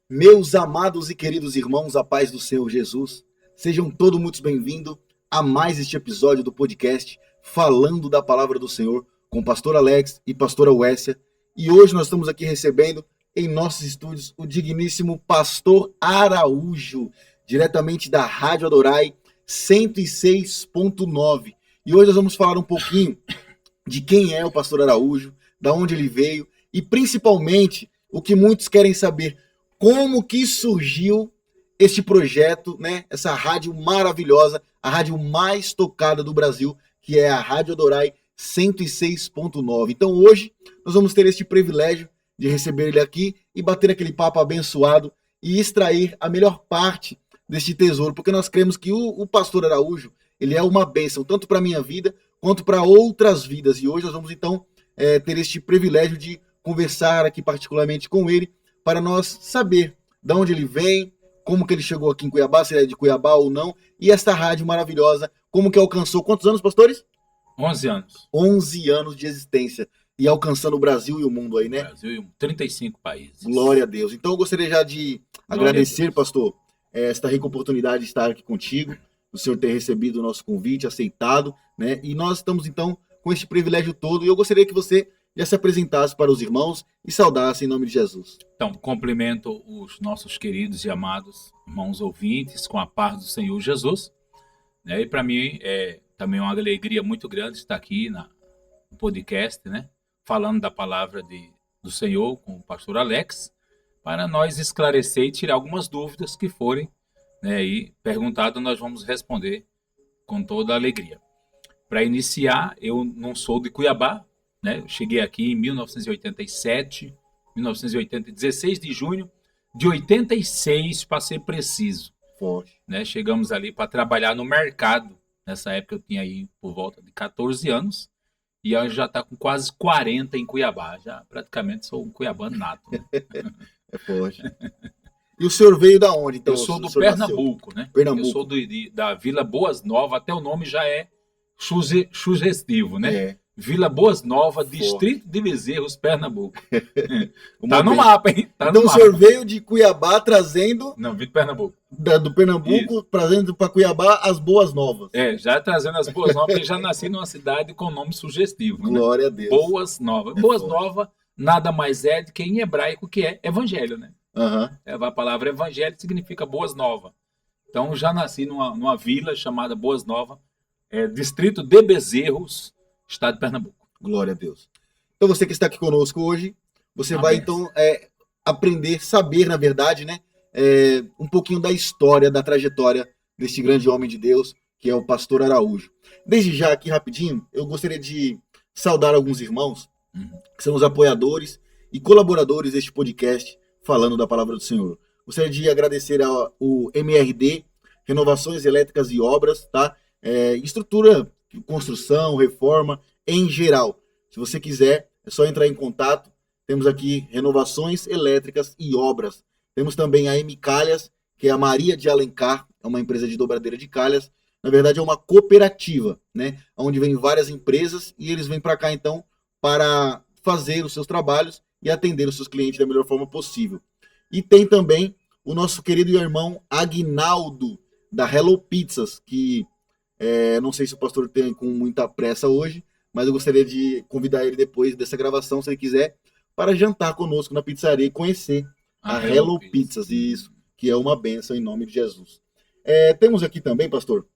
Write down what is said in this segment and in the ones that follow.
Meus amados e queridos irmãos, a paz do Senhor Jesus, sejam todos muito bem-vindos a mais este episódio do podcast Falando da Palavra do Senhor, com o pastor Alex e pastora Wessia. E hoje nós estamos aqui recebendo em nossos estúdios o digníssimo pastor Araújo, diretamente da Rádio Adorai 106.9. E hoje nós vamos falar um pouquinho de quem é o pastor Araújo, da onde ele veio e principalmente o que muitos querem saber: como que surgiu este projeto, né? Essa rádio maravilhosa, a rádio mais tocada do Brasil, que é a Rádio Adorai 106.9. Então hoje nós vamos ter este privilégio de receber ele aqui e bater aquele papo abençoado e extrair a melhor parte deste tesouro, porque nós cremos que o pastor Araújo, ele é uma bênção, tanto para a minha vida quanto para outras vidas. E hoje nós vamos então ter este privilégio de conversar aqui particularmente com ele, para nós saber de onde ele vem, como que ele chegou aqui em Cuiabá, se ele é de Cuiabá ou não, e esta rádio maravilhosa, como que alcançou, quantos anos, pastores? 11 anos. 11 anos de existência, e alcançando o Brasil e o mundo aí, né? Brasil e 35 países. Glória a Deus. Então eu gostaria já de agradecer, pastor, esta rica oportunidade de estar aqui contigo, o senhor ter recebido o nosso convite, aceitado, né? E nós estamos então com este privilégio todo, e eu gostaria que você já se apresentasse para os irmãos e saudasse em nome de Jesus. Então, cumprimento os nossos queridos e amados irmãos ouvintes com a paz do Senhor Jesus, né? E para mim é também uma alegria muito grande estar aqui no podcast, né? Falando da palavra do Senhor com o pastor Alex, para nós esclarecer e tirar algumas dúvidas que forem, né, e perguntado, nós vamos responder com toda a alegria. Para iniciar, eu não sou de Cuiabá, né? Eu cheguei aqui em 1987, 16 de junho de 86, para ser preciso. Né? Chegamos ali para trabalhar no mercado. Nessa época eu tinha aí por volta de 14 anos e eu já está com quase 40 em Cuiabá. Já praticamente sou um cuiabano nato. Né? É forte. E o senhor veio da onde? Então, eu sou do Pernambuco, né? Pernambuco. Eu sou da Vila Boas Novas, até o nome já é sugestivo, né? É. Vila Boas Novas, Distrito de Bezerros, Pernambuco. Tá no mapa, hein? Tá então no o senhor veio de Cuiabá trazendo... Não, vim de Pernambuco. Do Pernambuco, trazendo para Cuiabá as boas novas. Já trazendo as boas novas, porque já nasci numa cidade com nome sugestivo. Glória, né? a Deus. Boas Novas. Boas Novas nada mais é do que em hebraico, que é evangelho, né? A palavra evangelho significa boas novas. Então já nasci numa vila chamada Boas Novas, Distrito de Bezerros, Estado de Pernambuco. Glória a Deus. Então você que está aqui conosco hoje, você vai então aprender, saber, na verdade, né, um pouquinho da história, da trajetória deste grande homem de Deus, que é o pastor Araújo. Desde já aqui rapidinho, eu gostaria de saudar alguns irmãos, que são os apoiadores e colaboradores deste podcast, falando da palavra do Senhor. Gostaria de agradecer ao MRD, Renovações Elétricas e Obras, tá? Estrutura, construção, reforma, em geral. Se você quiser, é só entrar em contato. Temos aqui renovações elétricas e obras. Temos também a M Calhas, que é a Maria de Alencar, é uma empresa de dobradeira de calhas. Na verdade, é uma cooperativa, né? Onde vem várias empresas e eles vêm para cá, então, para fazer os seus trabalhos e atender os seus clientes da melhor forma possível. E tem também o nosso querido irmão Aguinaldo, da Hello Pizzas, que não sei se o pastor tem com muita pressa hoje, mas eu gostaria de convidar ele depois dessa gravação, se ele quiser, para jantar conosco na pizzaria e conhecer a Hello Pizzas, isso, que é uma bênção em nome de Jesus. Temos aqui também, pastor,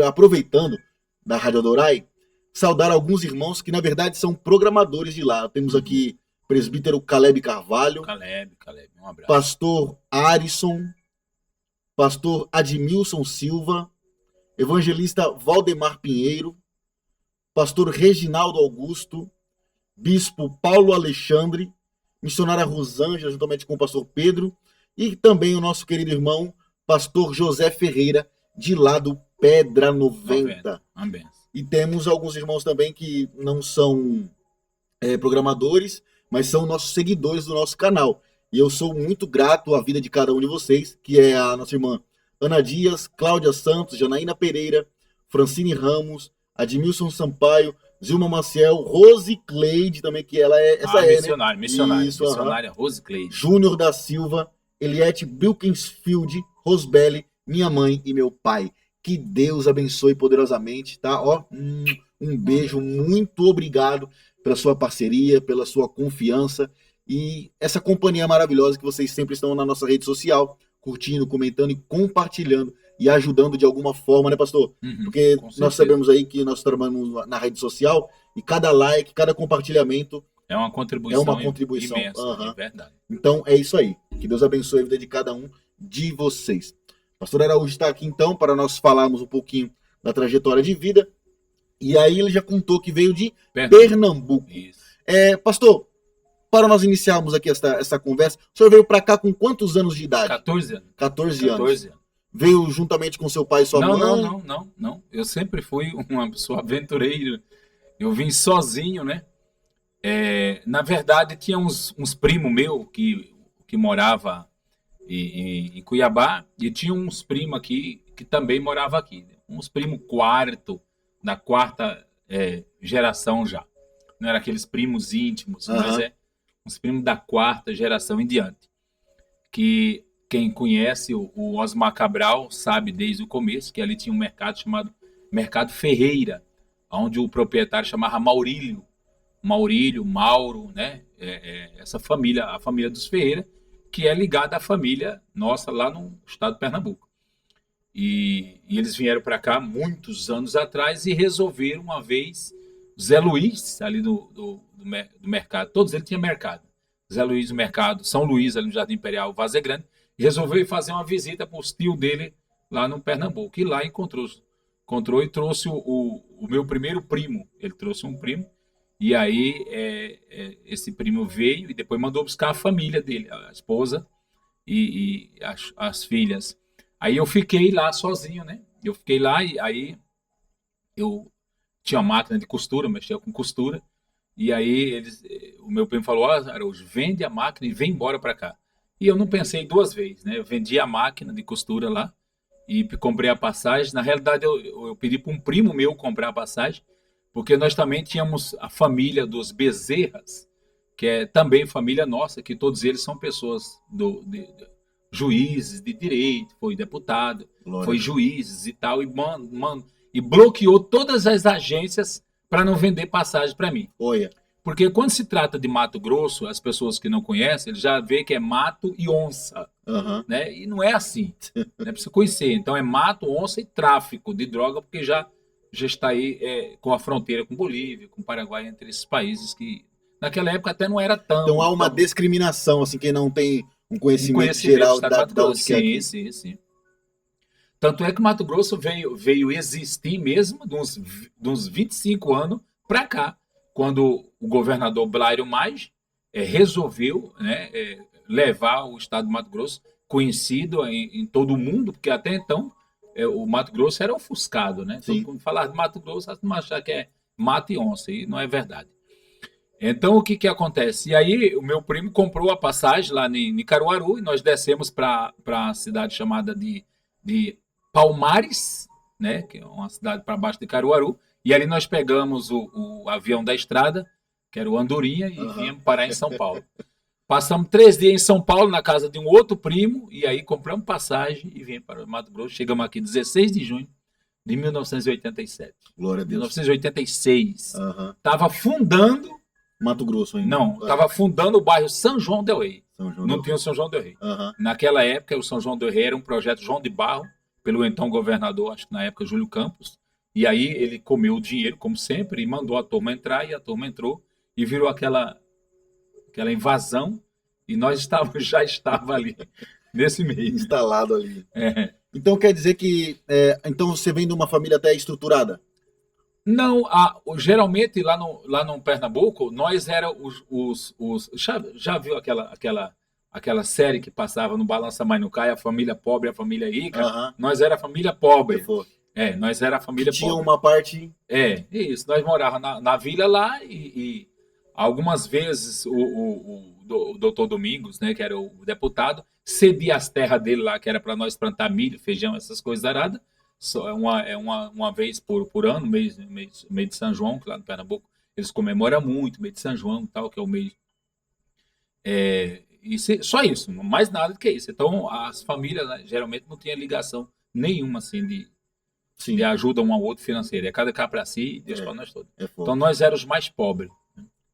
aproveitando da Rádio Adorai, saudar alguns irmãos que na verdade são programadores de lá. Temos aqui presbítero Caleb Carvalho, um abraço. Pastor Arisson, pastor Admilson Silva, evangelista Valdemar Pinheiro, pastor Reginaldo Augusto, bispo Paulo Alexandre, missionária Rosângela, juntamente com o pastor Pedro, e também o nosso querido irmão, pastor José Ferreira, de lá do Pedra 90. Amém. E temos alguns irmãos também que não são programadores, mas são nossos seguidores do nosso canal. E eu sou muito grato à vida de cada um de vocês, que é a nossa irmã Ana Dias, Cláudia Santos, Janaína Pereira, Francine Ramos, Admilson Sampaio, Zilma Maciel, Rose Cleide também, que ela é, essa é, né? Missionária. Isso, aham. Missionária Rose Cleide. Júnior da Silva, Eliette Bilkinsfield, Rosbelli, minha mãe e meu pai. Que Deus abençoe poderosamente, tá? Ó, um beijo, muito obrigado pela sua parceria, pela sua confiança e essa companhia maravilhosa que vocês sempre estão na nossa rede social, curtindo, comentando e compartilhando e ajudando de alguma forma, né, pastor? Porque nós sabemos aí que nós trabalhamos na rede social e cada like, cada compartilhamento é uma contribuição imensa, de verdade. Então é isso aí. Que Deus abençoe a vida de cada um de vocês. Pastor Araújo está aqui então para nós falarmos um pouquinho da trajetória de vida. E aí ele já contou que veio de Pernambuco. Isso. Pastor, para nós iniciarmos aqui essa conversa, o senhor veio para cá com quantos anos de idade? 14 anos. 14 anos. Veio juntamente com seu pai e sua mãe? Não. Eu sempre fui uma pessoa aventureira. Eu vim sozinho, né? Na verdade, tinha uns primos meus que morava em Cuiabá e tinha uns primos aqui que também moravam aqui. Uns primos da quarta geração já. Não era aqueles primos íntimos, mas uns primos da quarta geração em diante. Que quem conhece o Osmar Cabral sabe desde o começo que ali tinha um mercado chamado Mercado Ferreira, onde o proprietário chamava Maurílio, Mauro, né? Essa família, a família dos Ferreira, que é ligada à família nossa lá no estado de Pernambuco. E eles vieram para cá muitos anos atrás e resolveram uma vez, Zé Luiz, ali do mercado, todos eles tinham mercado. Zé Luiz do mercado, São Luís, ali no Jardim Imperial, Várzea Grande, e resolveu fazer uma visita para os tios dele lá no Pernambuco. E lá encontrou e trouxe o meu primeiro primo. Ele trouxe um primo. E aí esse primo veio e depois mandou buscar a família dele, a esposa e as filhas. Aí eu fiquei lá sozinho, né? Eu fiquei lá e aí eu tinha uma máquina de costura, mexia com costura. E aí o meu primo falou, Araújo, vende a máquina e vem embora para cá. E eu não pensei duas vezes, né? Eu vendi a máquina de costura lá e comprei a passagem. Na realidade, eu pedi para um primo meu comprar a passagem, porque nós também tínhamos a família dos Bezerras, que é também família nossa, que todos eles são pessoas juízes de direito, foi deputado, foi juízes e tal, e bloqueou todas as agências para não vender passagem para mim. Olha. Porque quando se trata de Mato Grosso, as pessoas que não conhecem, eles já vê que é mato e onça, né? E não é assim, né? Precisa conhecer. Então é mato, onça e tráfico de droga, porque já está aí com a fronteira com Bolívia, com Paraguai, entre esses países que naquela época até não era tão... Então há uma discriminação, assim, quem não tem um conhecimento geral da onde que é aqui. Sim. Tanto é que o Mato Grosso veio existir mesmo de uns 25 anos para cá, quando o governador Blário Maggi resolveu, né, levar o estado do Mato Grosso, conhecido em todo o mundo, porque até então o Mato Grosso era ofuscado, né? Todo mundo falar de Mato Grosso, as pessoas acham que é mato e onça, e não é verdade. Então, o que acontece? E aí, o meu primo comprou a passagem lá em Caruaru, e nós descemos para a cidade chamada de Palmares, né? Que é uma cidade para baixo de Caruaru, e ali nós pegamos o avião da estrada, que era o Andorinha, e viemos parar em São Paulo. Passamos 3 dias em São Paulo, na casa de um outro primo, e aí compramos passagem e viemos para o Mato Grosso. Chegamos aqui 16 de junho de 1987. Glória a Deus. 1986. Estava fundando... Mato Grosso ainda. Não, estava fundando o bairro São João del Rei. Não tinha o São João del Rei. Naquela época, o São João del Rei era um projeto João de Barro, pelo então governador, acho que na época, Júlio Campos. E aí ele comeu o dinheiro, como sempre, e mandou a turma entrar, e a turma entrou, e virou aquela invasão, e nós já estava ali, nesse meio. Instalado ali. Então quer dizer que então você vem de uma família até estruturada? Não, geralmente lá no Pernambuco, nós era os já viu aquela série que passava no Balança Mãe não Cai, a família pobre, a família rica? Nós era a família pobre. Nós era a família tinha pobre. Uma parte... Isso. Nós morávamos na vila lá e algumas vezes o doutor Domingos, né, que era o deputado, cedia as terras dele lá, que era para nós plantar milho, feijão, essas coisas aradas. uma vez por ano, mês de São João, que lá no Pernambuco eles comemoram muito, mês de São João e tal, que é o mês. Só isso, mais nada do que isso. Então, as famílias, né, geralmente não tinham ligação nenhuma assim de Sim, ajuda um ao outro financeira. É cada cá para si e Deus para nós todos. é Então, forte. nós éramos os mais pobres.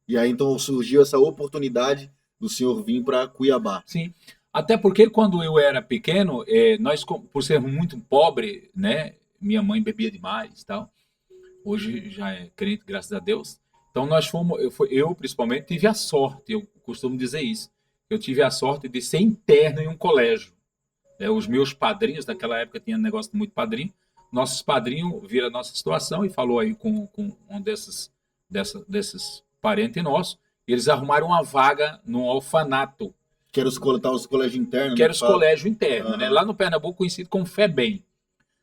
E aí então surgiu essa oportunidade do senhor vir para Cuiabá. Sim. Até porque quando eu era pequeno, nós, por sermos muito pobres, né? Minha mãe bebia demais e tal. Hoje já é crente, graças a Deus. Então nós fomos, eu principalmente tive a sorte, eu costumo dizer isso. Eu tive a sorte de ser interno em um colégio. Né? Os meus padrinhos, naquela época tinha um negócio de muito padrinho, nossos padrinhos viram a nossa situação e falou aí com um desses parentes nossos, e eles arrumaram uma vaga no orfanato, Que era os colégios internos, que né, era os colégios internos, né? Aham. Lá no Pernambuco conhecido como FEBEM.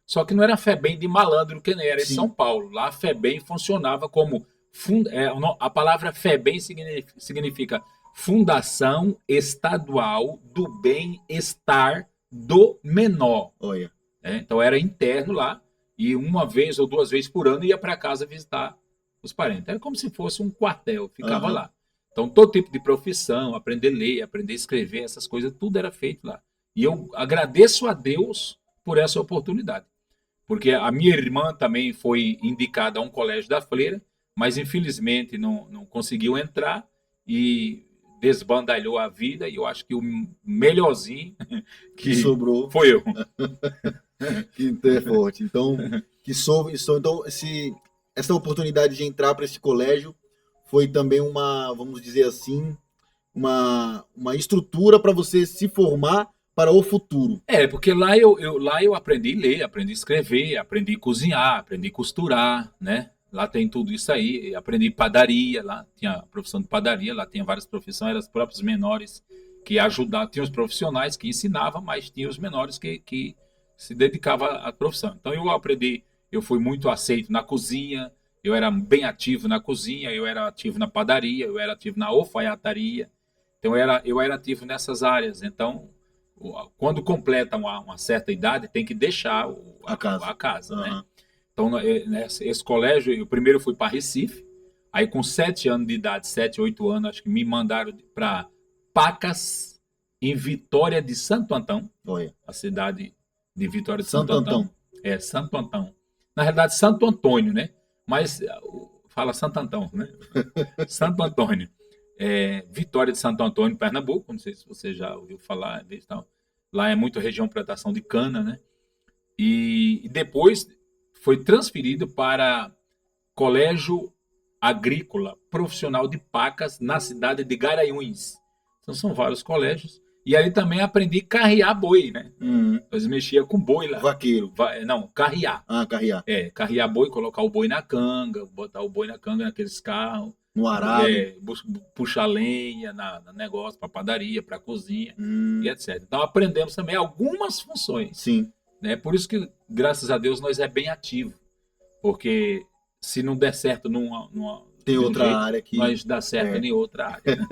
Só que não era FEBEM de malandro que nem era em São Sim. Paulo. Lá a FEBEM funcionava como a palavra FEBEM significa Fundação Estadual do Bem-Estar do Menor. Olha. Então era interno lá e uma vez ou duas vezes por ano ia para casa visitar os parentes. Era como se fosse um quartel, ficava Aham. lá. Então todo tipo de profissão, aprender a ler, aprender a escrever, essas coisas, tudo era feito lá. E eu agradeço a Deus por essa oportunidade. Porque a minha irmã também foi indicada a um colégio da Freira, mas infelizmente não conseguiu entrar e desbandalhou a vida. E eu acho que o melhorzinho Que sobrou, foi eu. que é forte. Então, então essa oportunidade de entrar para esse colégio foi também uma, vamos dizer assim, uma estrutura para você se formar para o futuro. Porque lá eu aprendi a ler, aprendi a escrever, aprendi a cozinhar, aprendi a costurar, né? Lá tem tudo isso aí. Aprendi padaria, lá tinha a profissão de padaria, lá tinha várias profissões, eram os próprios menores que ajudavam. Tinha os profissionais que ensinavam, mas tinha os menores que se dedicavam à profissão. Então eu aprendi, eu fui muito aceito na cozinha, eu era bem ativo na cozinha, eu era ativo na padaria, eu era ativo na alfaiataria. Então eu era ativo nessas áreas. Então quando completa uma certa idade, tem que deixar A a casa, né? Aham. Então, esse colégio, eu primeiro fui para Recife, aí com 7 anos de idade, 7, 8 anos, acho que me mandaram para Pacas, em Vitória de Santo Antão, Olha. a cidade de Vitória de Santo Santo Antão. Antão. Santo Antão. Na realidade, Santo Antônio, né? Mas fala Santo Antão, né? Santo Antônio. Vitória de Santo Antônio, Pernambuco, não sei se você já ouviu falar disso, tal. Lá é muito região de plantação de cana, né? E depois foi transferido para Colégio Agrícola Profissional de Pacas, na cidade de Garanhuns. Então são vários colégios. E ali também aprendi a carrear boi, né? Nós mexia com boi lá. Vaqueiro. Não, carrear. Carrear. Carrear boi, colocar o boi na canga, botar o boi na canga naqueles carros. No arado. Puxar lenha no negócio, para padaria, para cozinha, e etc. Então aprendemos também algumas funções. Sim. Né? Por isso que, graças a Deus, nós é bem ativo. Porque se não der certo tem outra área que nós dá certo em outra área. Né?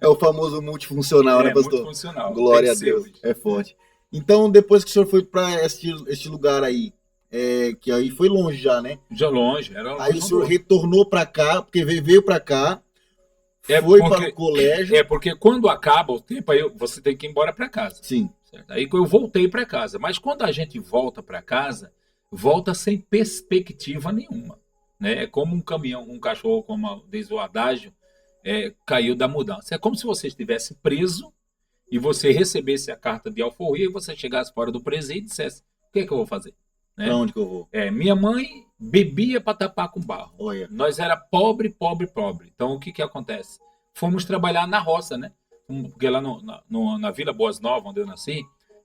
É o famoso multifuncional, né, pastor? Multifuncional. Glória a Deus. É forte. Então, depois que o senhor foi para este lugar aí, que aí foi longe já, né? Já longe, era longe. Aí o senhor retornou para cá, porque veio para cá, para o colégio. Porque quando acaba o tempo, aí você tem que ir embora para casa. Sim. Certo? Aí eu voltei para casa. Mas quando a gente volta para casa, volta sem perspectiva nenhuma. Né? É como um caminhão, um cachorro, como diz o adágio, caiu da mudança. É como se você estivesse preso e você recebesse a carta de alforria e você chegasse fora do presídio e dissesse: o que é que eu vou fazer? Né? Para onde que eu vou? Minha mãe bebia para tapar com barro. Olha. Nós era pobre. Então o que acontece? Fomos trabalhar na roça, né? Porque lá na Vila Boas Novas, onde eu nasci,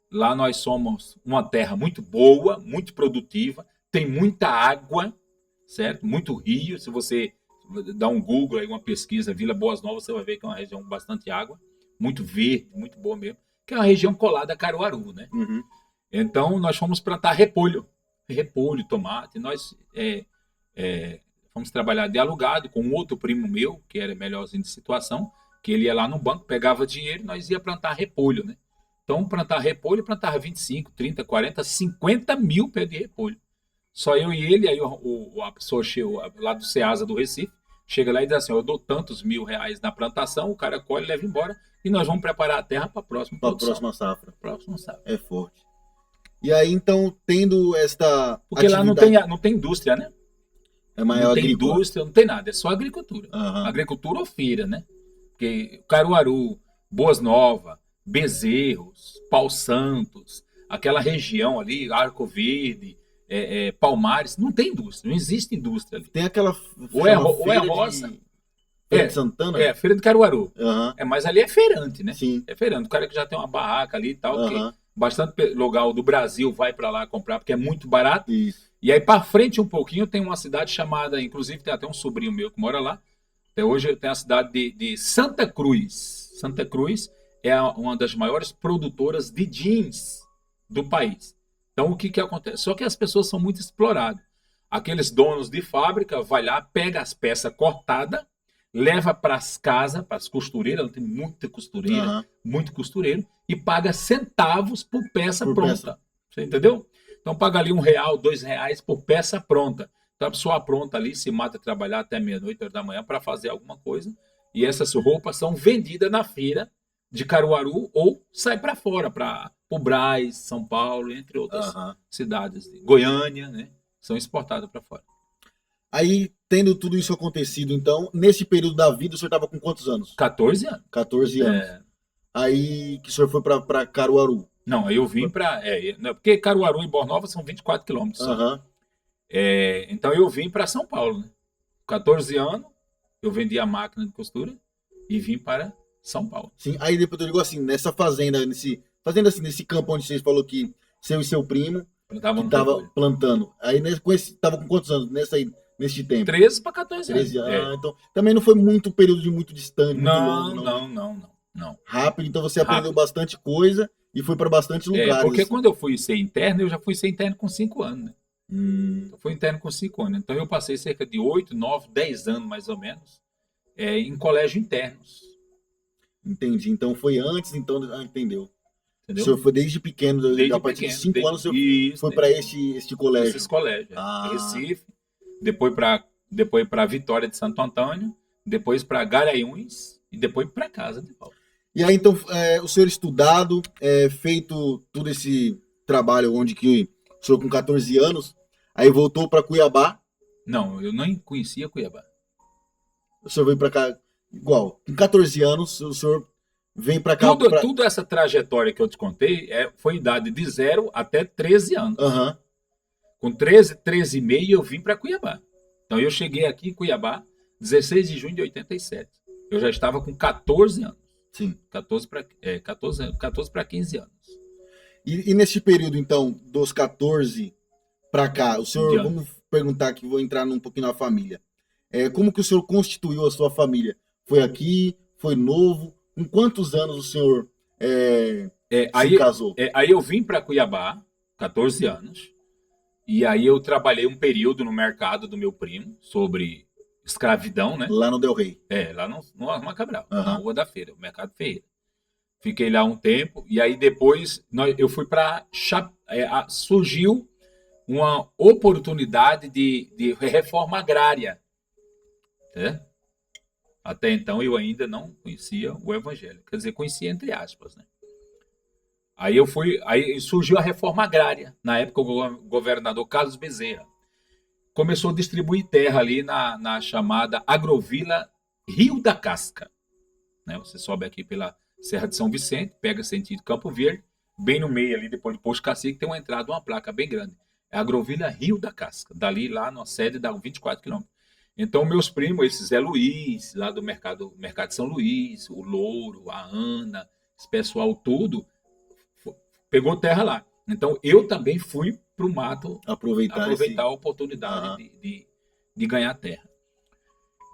lá nós somos uma terra muito boa, muito produtiva, tem muita água, certo? Muito rio. Se você dá um Google aí, uma pesquisa, Vila Boas Novas, você vai ver que é uma região com bastante água, muito verde, muito boa mesmo, que é uma região colada a Caruaru, né? Uhum. Então nós fomos plantar repolho, tomate. Nós fomos trabalhar de alugado com um outro primo meu, que era melhorzinho de situação, que ele ia lá no banco, pegava dinheiro e nós ia plantar repolho, né? Então, plantar repolho, plantava 25, 30, 40, 50 mil pés de repolho. Só eu e ele, aí a pessoa lá do Ceasa do Recife, chega lá e diz assim, eu dou tantos R$ 1.000 na plantação, o cara colhe, leva embora, e nós vamos preparar a terra para a próxima produção. Próxima safra. Próxima safra. É forte. E aí, então, tendo esta Porque atividade... lá não tem indústria, né? É maior não tem agrícola. indústria, não tem nada, é só agricultura. Aham. Agricultura ou feira, né? Porque Caruaru, Boas Novas, Bezerros, Pau Santos, aquela região ali, Arco Verde, Palmares, não tem indústria, não existe indústria ali. Tem aquela Ou é feira roça. Feira de Santana? Feira de Caruaru. Aham. Mas ali é feirante, né? Sim. É feirante. O cara que já tem uma barraca ali e tal, Aham. que bastante lugar do Brasil vai para lá comprar, porque é muito barato. Isso. E aí para frente um pouquinho tem uma cidade chamada, inclusive tem até um sobrinho meu que mora lá. Até hoje tem a cidade de Santa Cruz. Santa Cruz é uma das maiores produtoras de jeans do país. Então o que acontece? Só que as pessoas são muito exploradas. Aqueles donos de fábrica vai lá, pega as peças cortadas, leva para as casas, para as costureiras, ela tem muita costureira, Aham. muito costureiro, e paga centavos por peça Por pronta. peça. Você entendeu? Então paga ali R$ 1, R$ 2 por peça pronta. Então a pessoa pronta ali se mata a trabalhar até meia-noite, 8 da manhã para fazer alguma coisa. E essas roupas são vendidas na feira de Caruaru ou sai para fora, para o Brás, São Paulo, entre outras Aham. cidades. Goiânia, né? São exportadas para fora. Aí, tendo tudo isso acontecido, então, nesse período da vida, o senhor estava com quantos anos? 14 anos. 14 anos. Aí que o senhor foi para Caruaru. Não, aí eu vim para... porque Caruaru e Boa Nova são 24 quilômetros. Aham. Então eu vim para São Paulo. Né? 14 anos, eu vendi a máquina de costura e vim para São Paulo. Sim, aí depois eu digo assim, nessa fazenda, nesse campo onde vocês falou que seu e seu primo Plantava que no tava repolho. plantando. Aí tava com quantos anos nesse tempo? 13 para 14 anos. 13 anos. Então também não foi muito período de muito distante, muito Não, longo, não. Rápido, então você aprendeu Rápido. bastante coisa e foi para bastante lugares. Porque assim. quando eu fui ser interno, eu já fui ser interno com 5 anos. Né? Eu fui interno com 5 anos. Então eu passei cerca de 8, 9, 10 anos mais ou menos em colégio internos. Entendi. Então foi antes, então entendeu. Entendeu? O senhor foi desde pequeno, Desde a partir pequeno, de 5 anos o senhor Isso, foi para este colégio. esses colégios. Ah. Recife, depois para Vitória de Santo Antônio, depois para Garanhuns e depois para casa de volta. E aí, então, o senhor estudado, feito todo esse trabalho onde que o senhor com 14 anos, aí voltou para Cuiabá, Não, eu nem conhecia Cuiabá. o senhor veio para cá, igual, com 14 anos, o senhor vem para cá... Tudo essa trajetória que eu te contei foi idade de 0 até 13 anos. Aham. Com 13 e meio eu vim para Cuiabá. Então eu cheguei aqui em Cuiabá 16 de junho de 87. Eu já estava com 14 anos. Sim. 14 para 15 anos. E nesse período, então, dos 14 para cá, o senhor, Diante. vamos perguntar aqui, vou entrar um pouquinho na família. Como que o senhor constituiu a sua família? Foi aqui? Foi novo? Com quantos anos o senhor se casou? Aí eu vim para Cuiabá, 14 anos, e aí eu trabalhei um período no mercado do meu primo sobre escravidão, né? Lá no Del Rey. Lá no Arma Cabral, Aham. na Rua da Feira, o Mercado Ferreira. Fiquei lá um tempo, e aí depois eu fui para... surgiu uma oportunidade de reforma agrária. Né? Até então eu ainda não conhecia o evangelho. Quer dizer, conhecia entre aspas, né? Aí surgiu a reforma agrária. Na época, o governador Carlos Bezerra começou a distribuir terra ali na chamada Agrovila Rio da Casca. Né? Você sobe aqui pela Serra de São Vicente, pega sentido Campo Verde, bem no meio ali, depois do Posto Cacique, tem uma entrada, uma placa bem grande. É Agrovila Rio da Casca. Dali lá na sede dá 24 quilômetros. Então, meus primos, esse Zé Luiz, lá do mercado de São Luís, o Louro, a Ana, esse pessoal tudo, pegou terra lá. Então, eu também fui para o mato aproveitar a oportunidade de ganhar terra.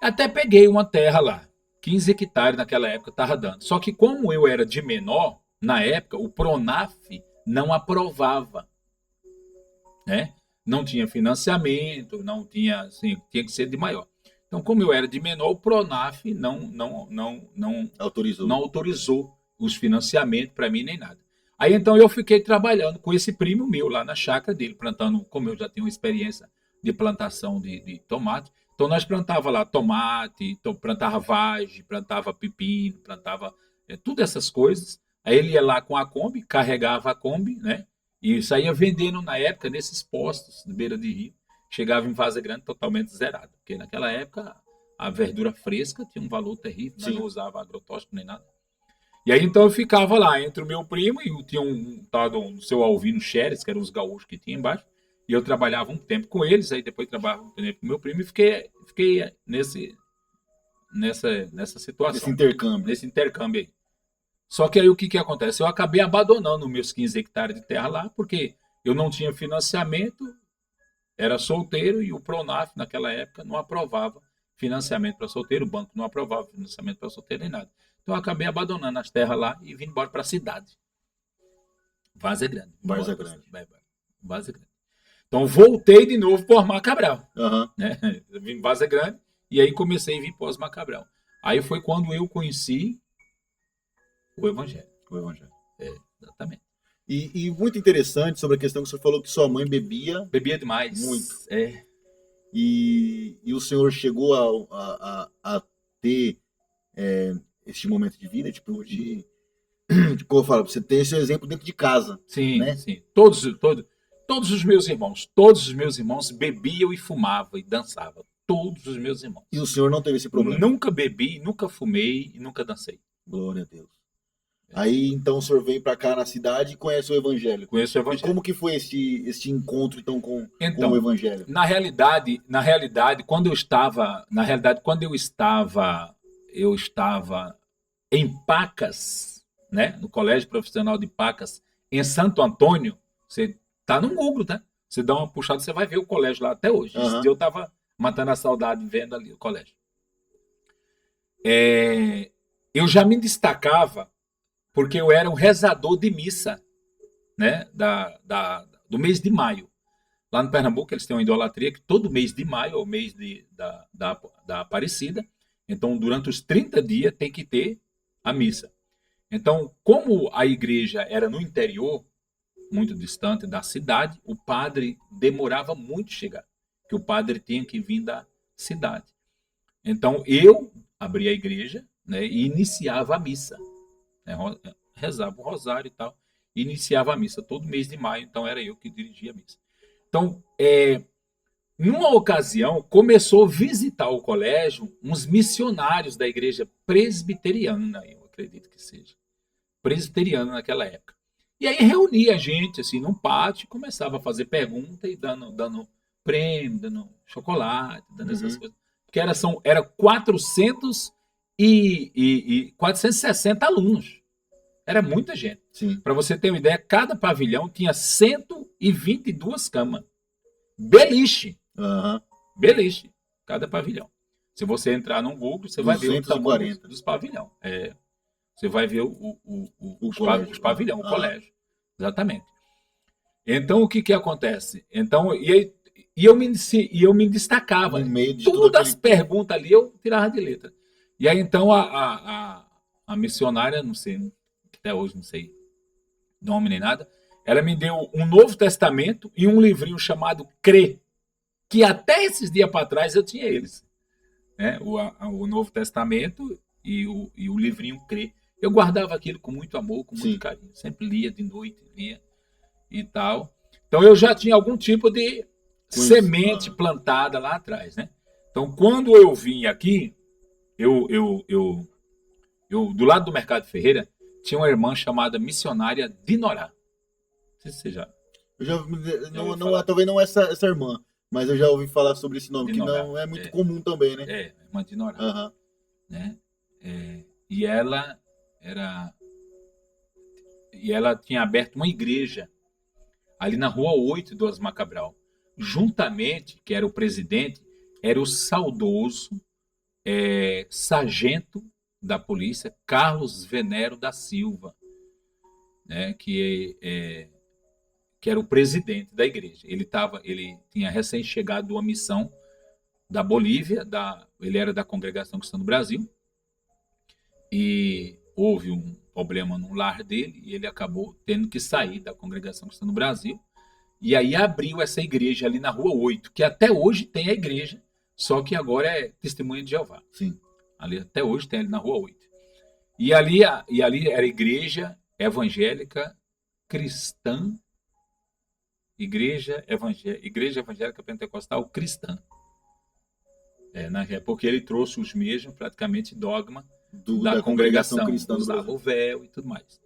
Até peguei uma terra lá, 15 hectares naquela época estava dando. Só que como eu era de menor, na época, o Pronaf não aprovava, né? Não tinha financiamento, não tinha, assim, tinha que ser de maior. Então, como eu era de menor, o Pronaf não autorizou os financiamentos para mim nem nada. Aí então eu fiquei trabalhando com esse primo meu lá na chácara dele, plantando, como eu já tenho experiência de plantação de tomate. Então nós plantava lá tomate, então plantava vagem, plantava pepino, plantava tudo essas coisas. Aí ele ia lá com a Kombi, carregava a Kombi, né? E saía vendendo na época nesses postos de beira de rio. Chegava em Vaza Grande totalmente zerado, porque naquela época a verdura fresca tinha um valor terrível, nós não usava agrotóxico nem nada. E aí então eu ficava lá entre o meu primo e tinha um tal do seu Alvino Xeres, que eram os gaúchos que tinha embaixo, e eu trabalhava um tempo com eles, aí depois trabalhava um tempo com o meu primo e fiquei nessa situação. Nesse intercâmbio aí. Só que aí o que acontece? Eu acabei abandonando meus 15 hectares de terra lá, porque eu não tinha financiamento, era solteiro e o Pronaf naquela época não aprovava financiamento para solteiro, o banco não aprovava financiamento para solteiro nem nada. Então eu acabei abandonando as terras lá e vim embora para a cidade. Várzea Grande. Várzea Grande. Várzea Grande. Então voltei de novo para Osmar Cabral. Uhum. Né? Eu vim em Várzea Grande e aí comecei a vir para Osmar Cabral. Aí foi quando eu conheci o Evangelho. O Evangelho. Exatamente. E muito interessante sobre a questão que você falou que sua mãe bebia. Bebia demais. Muito. E o senhor chegou a ter este momento de vida, tipo, como eu falo, você tem esse exemplo dentro de casa. Sim, né? sim. Todos os meus irmãos bebiam e fumavam e dançavam. Todos os meus irmãos. E o senhor não teve esse problema? Nunca bebi, nunca fumei e nunca dancei. Glória a Deus. Aí então o senhor vem para cá na cidade e conhece o Evangelho. Conheço o Evangelho. E como que foi este encontro então com o Evangelho? Na realidade, quando eu estava em Pacas, né, no Colégio Profissional de Pacas, em Santo Antônio, você tá no Google, tá? Você dá uma puxada, você vai ver o colégio lá até hoje. Esse dia eu estava matando a saudade vendo ali o colégio. Eu já me destacava porque eu era um rezador de missa, né, do mês de maio. Lá no Pernambuco eles têm uma idolatria que todo mês de maio é o mês da Aparecida. Então, durante os 30 dias tem que ter a missa. Então, como a igreja era no interior, muito distante da cidade, o padre demorava muito a chegar, porque o padre tinha que vir da cidade. Então, eu abria a igreja, né, e iniciava a missa. Rezava o rosário e tal, e iniciava a missa todo mês de maio, então era eu que dirigia a missa. Então, numa ocasião, começou a visitar o colégio uns missionários da igreja presbiteriana, eu acredito que seja, presbiteriana naquela época. E aí reunia a gente assim num pátio, começava a fazer pergunta e dando prêmio, dando chocolate, dando essas coisas. Porque era 460 alunos. Era muita gente. Para você ter uma ideia, cada pavilhão tinha 122 camas. Beliche. Beliche, cada pavilhão. Se você entrar no Google, você vai ver o tamanho dos pavilhões. Você vai ver os pavilhões, o colégio. Exatamente. Então, o que acontece? Então, e eu me destacava. No meio de todas as perguntas ali eu tirava de letra. E aí, então, a missionária, não sei, até hoje não sei nome nem nada, ela me deu um Novo Testamento e um livrinho chamado Crê, que até esses dias para trás eu tinha eles. Né? O Novo Testamento e o livrinho Crê. Eu guardava aquilo com muito amor, com muito carinho. Sempre lia de noite, lia e tal. Então eu já tinha algum tipo de semente plantada lá atrás, né? Então quando eu vim aqui, eu do lado do Mercado Ferreira tinha uma irmã chamada Missionária Dinorá. Não sei se você já... Talvez não essa irmã, mas eu já ouvi falar sobre esse nome, Dinorá, que não é muito comum também, né? Irmã Dinorá. Né? E ela tinha aberto uma igreja ali na Rua 8 do Osmar Cabral. Juntamente, que era o presidente, era o saudoso sargento da polícia, Carlos Venero da Silva, né, que era o presidente da igreja. Ele tinha recém-chegado de uma missão da Bolívia, ele era da Congregação Cristã do Brasil, e houve problema no lar dele e ele acabou tendo que sair da Congregação Cristã no Brasil. E aí abriu essa igreja ali na Rua 8, que até hoje tem a igreja, só que agora é Testemunha de Jeová. Sim. Ali até hoje tem ali na Rua 8. E ali era Igreja Evangélica Cristã, Igreja Evangélica Pentecostal Cristã. Porque ele trouxe os mesmos, praticamente, dogma da congregação cristã, usava o véu e tudo mais.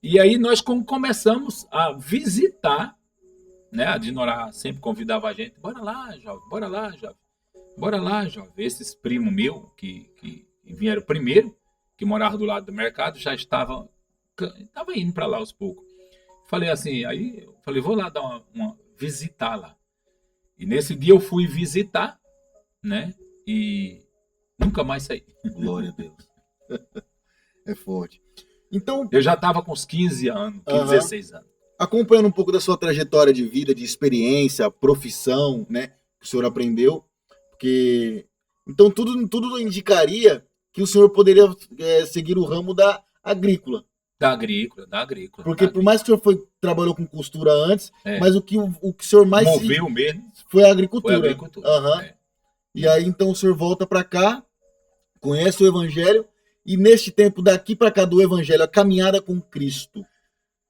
E aí nós começamos a visitar, né? A Dinorá sempre convidava a gente, bora lá, jovem, bora lá, jovem. Bora lá, jovem. Esses primos meus, que vieram primeiro, que moravam do lado do mercado, já estava indo para lá aos poucos. Falei assim, vou lá dar uma visitar lá. E nesse dia eu fui visitar, né? E nunca mais saí. Glória a Deus. É forte. Então, eu já estava com uns 15 anos, 16 anos. Acompanhando um pouco da sua trajetória de vida, de experiência, profissão, né? Que o senhor aprendeu. Porque, então, tudo indicaria que o senhor poderia seguir o ramo da agrícola. Da agrícola. Porque por mais que o senhor trabalhou com costura antes, mas o que o senhor mais moveu mesmo foi a agricultura. Foi a agricultura. E aí, então, o senhor volta para cá, conhece o Evangelho, e neste tempo daqui para cá do Evangelho, a caminhada com Cristo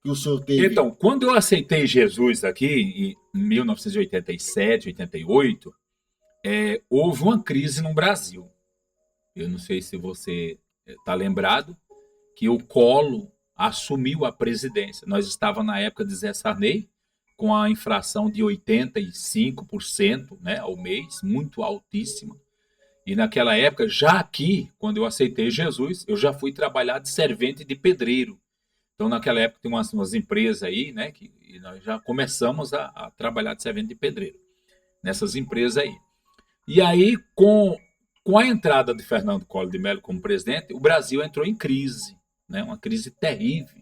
que o senhor teve. Então, quando eu aceitei Jesus aqui, em 1987, 88, houve uma crise no Brasil. Eu não sei se você está lembrado, que o Collor assumiu a presidência. Nós estávamos na época de Zé Sarney, com a inflação de 85%, né, ao mês, muito altíssima. E naquela época, já aqui, quando eu aceitei Jesus, eu já fui trabalhar de servente de pedreiro. Então, naquela época, tem umas empresas aí, né, e nós já começamos a trabalhar de servente de pedreiro, nessas empresas aí. E aí, com a entrada de Fernando Collor de Mello como presidente, o Brasil entrou em crise, né, uma crise terrível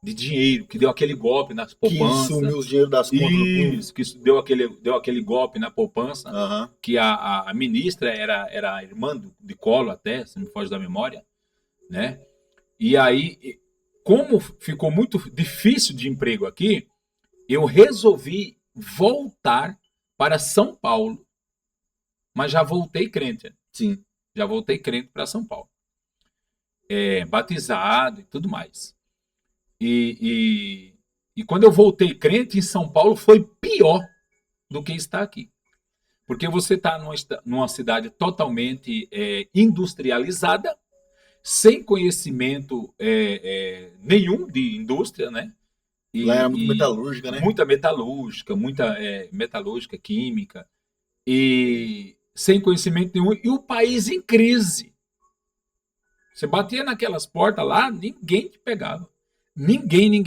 de dinheiro, que deu aquele golpe nas poupanças. Que sumiu os dinheiros das contas do povo. Isso, que deu aquele golpe na poupança, que a ministra era a irmã de Collor até, se me foge da memória, né? E aí, como ficou muito difícil de emprego aqui, eu resolvi voltar para São Paulo. Mas já voltei crente. Sim. Já voltei crente para São Paulo. Batizado e tudo mais. E quando eu voltei crente em São Paulo, foi pior do que está aqui. Porque você está numa cidade totalmente industrializada, sem conhecimento nenhum de indústria, né? Lá era muito metalúrgica, né? Muita metalúrgica, química, e sem conhecimento nenhum, e o país em crise. Você batia naquelas portas lá, ninguém te pegava. Ninguém.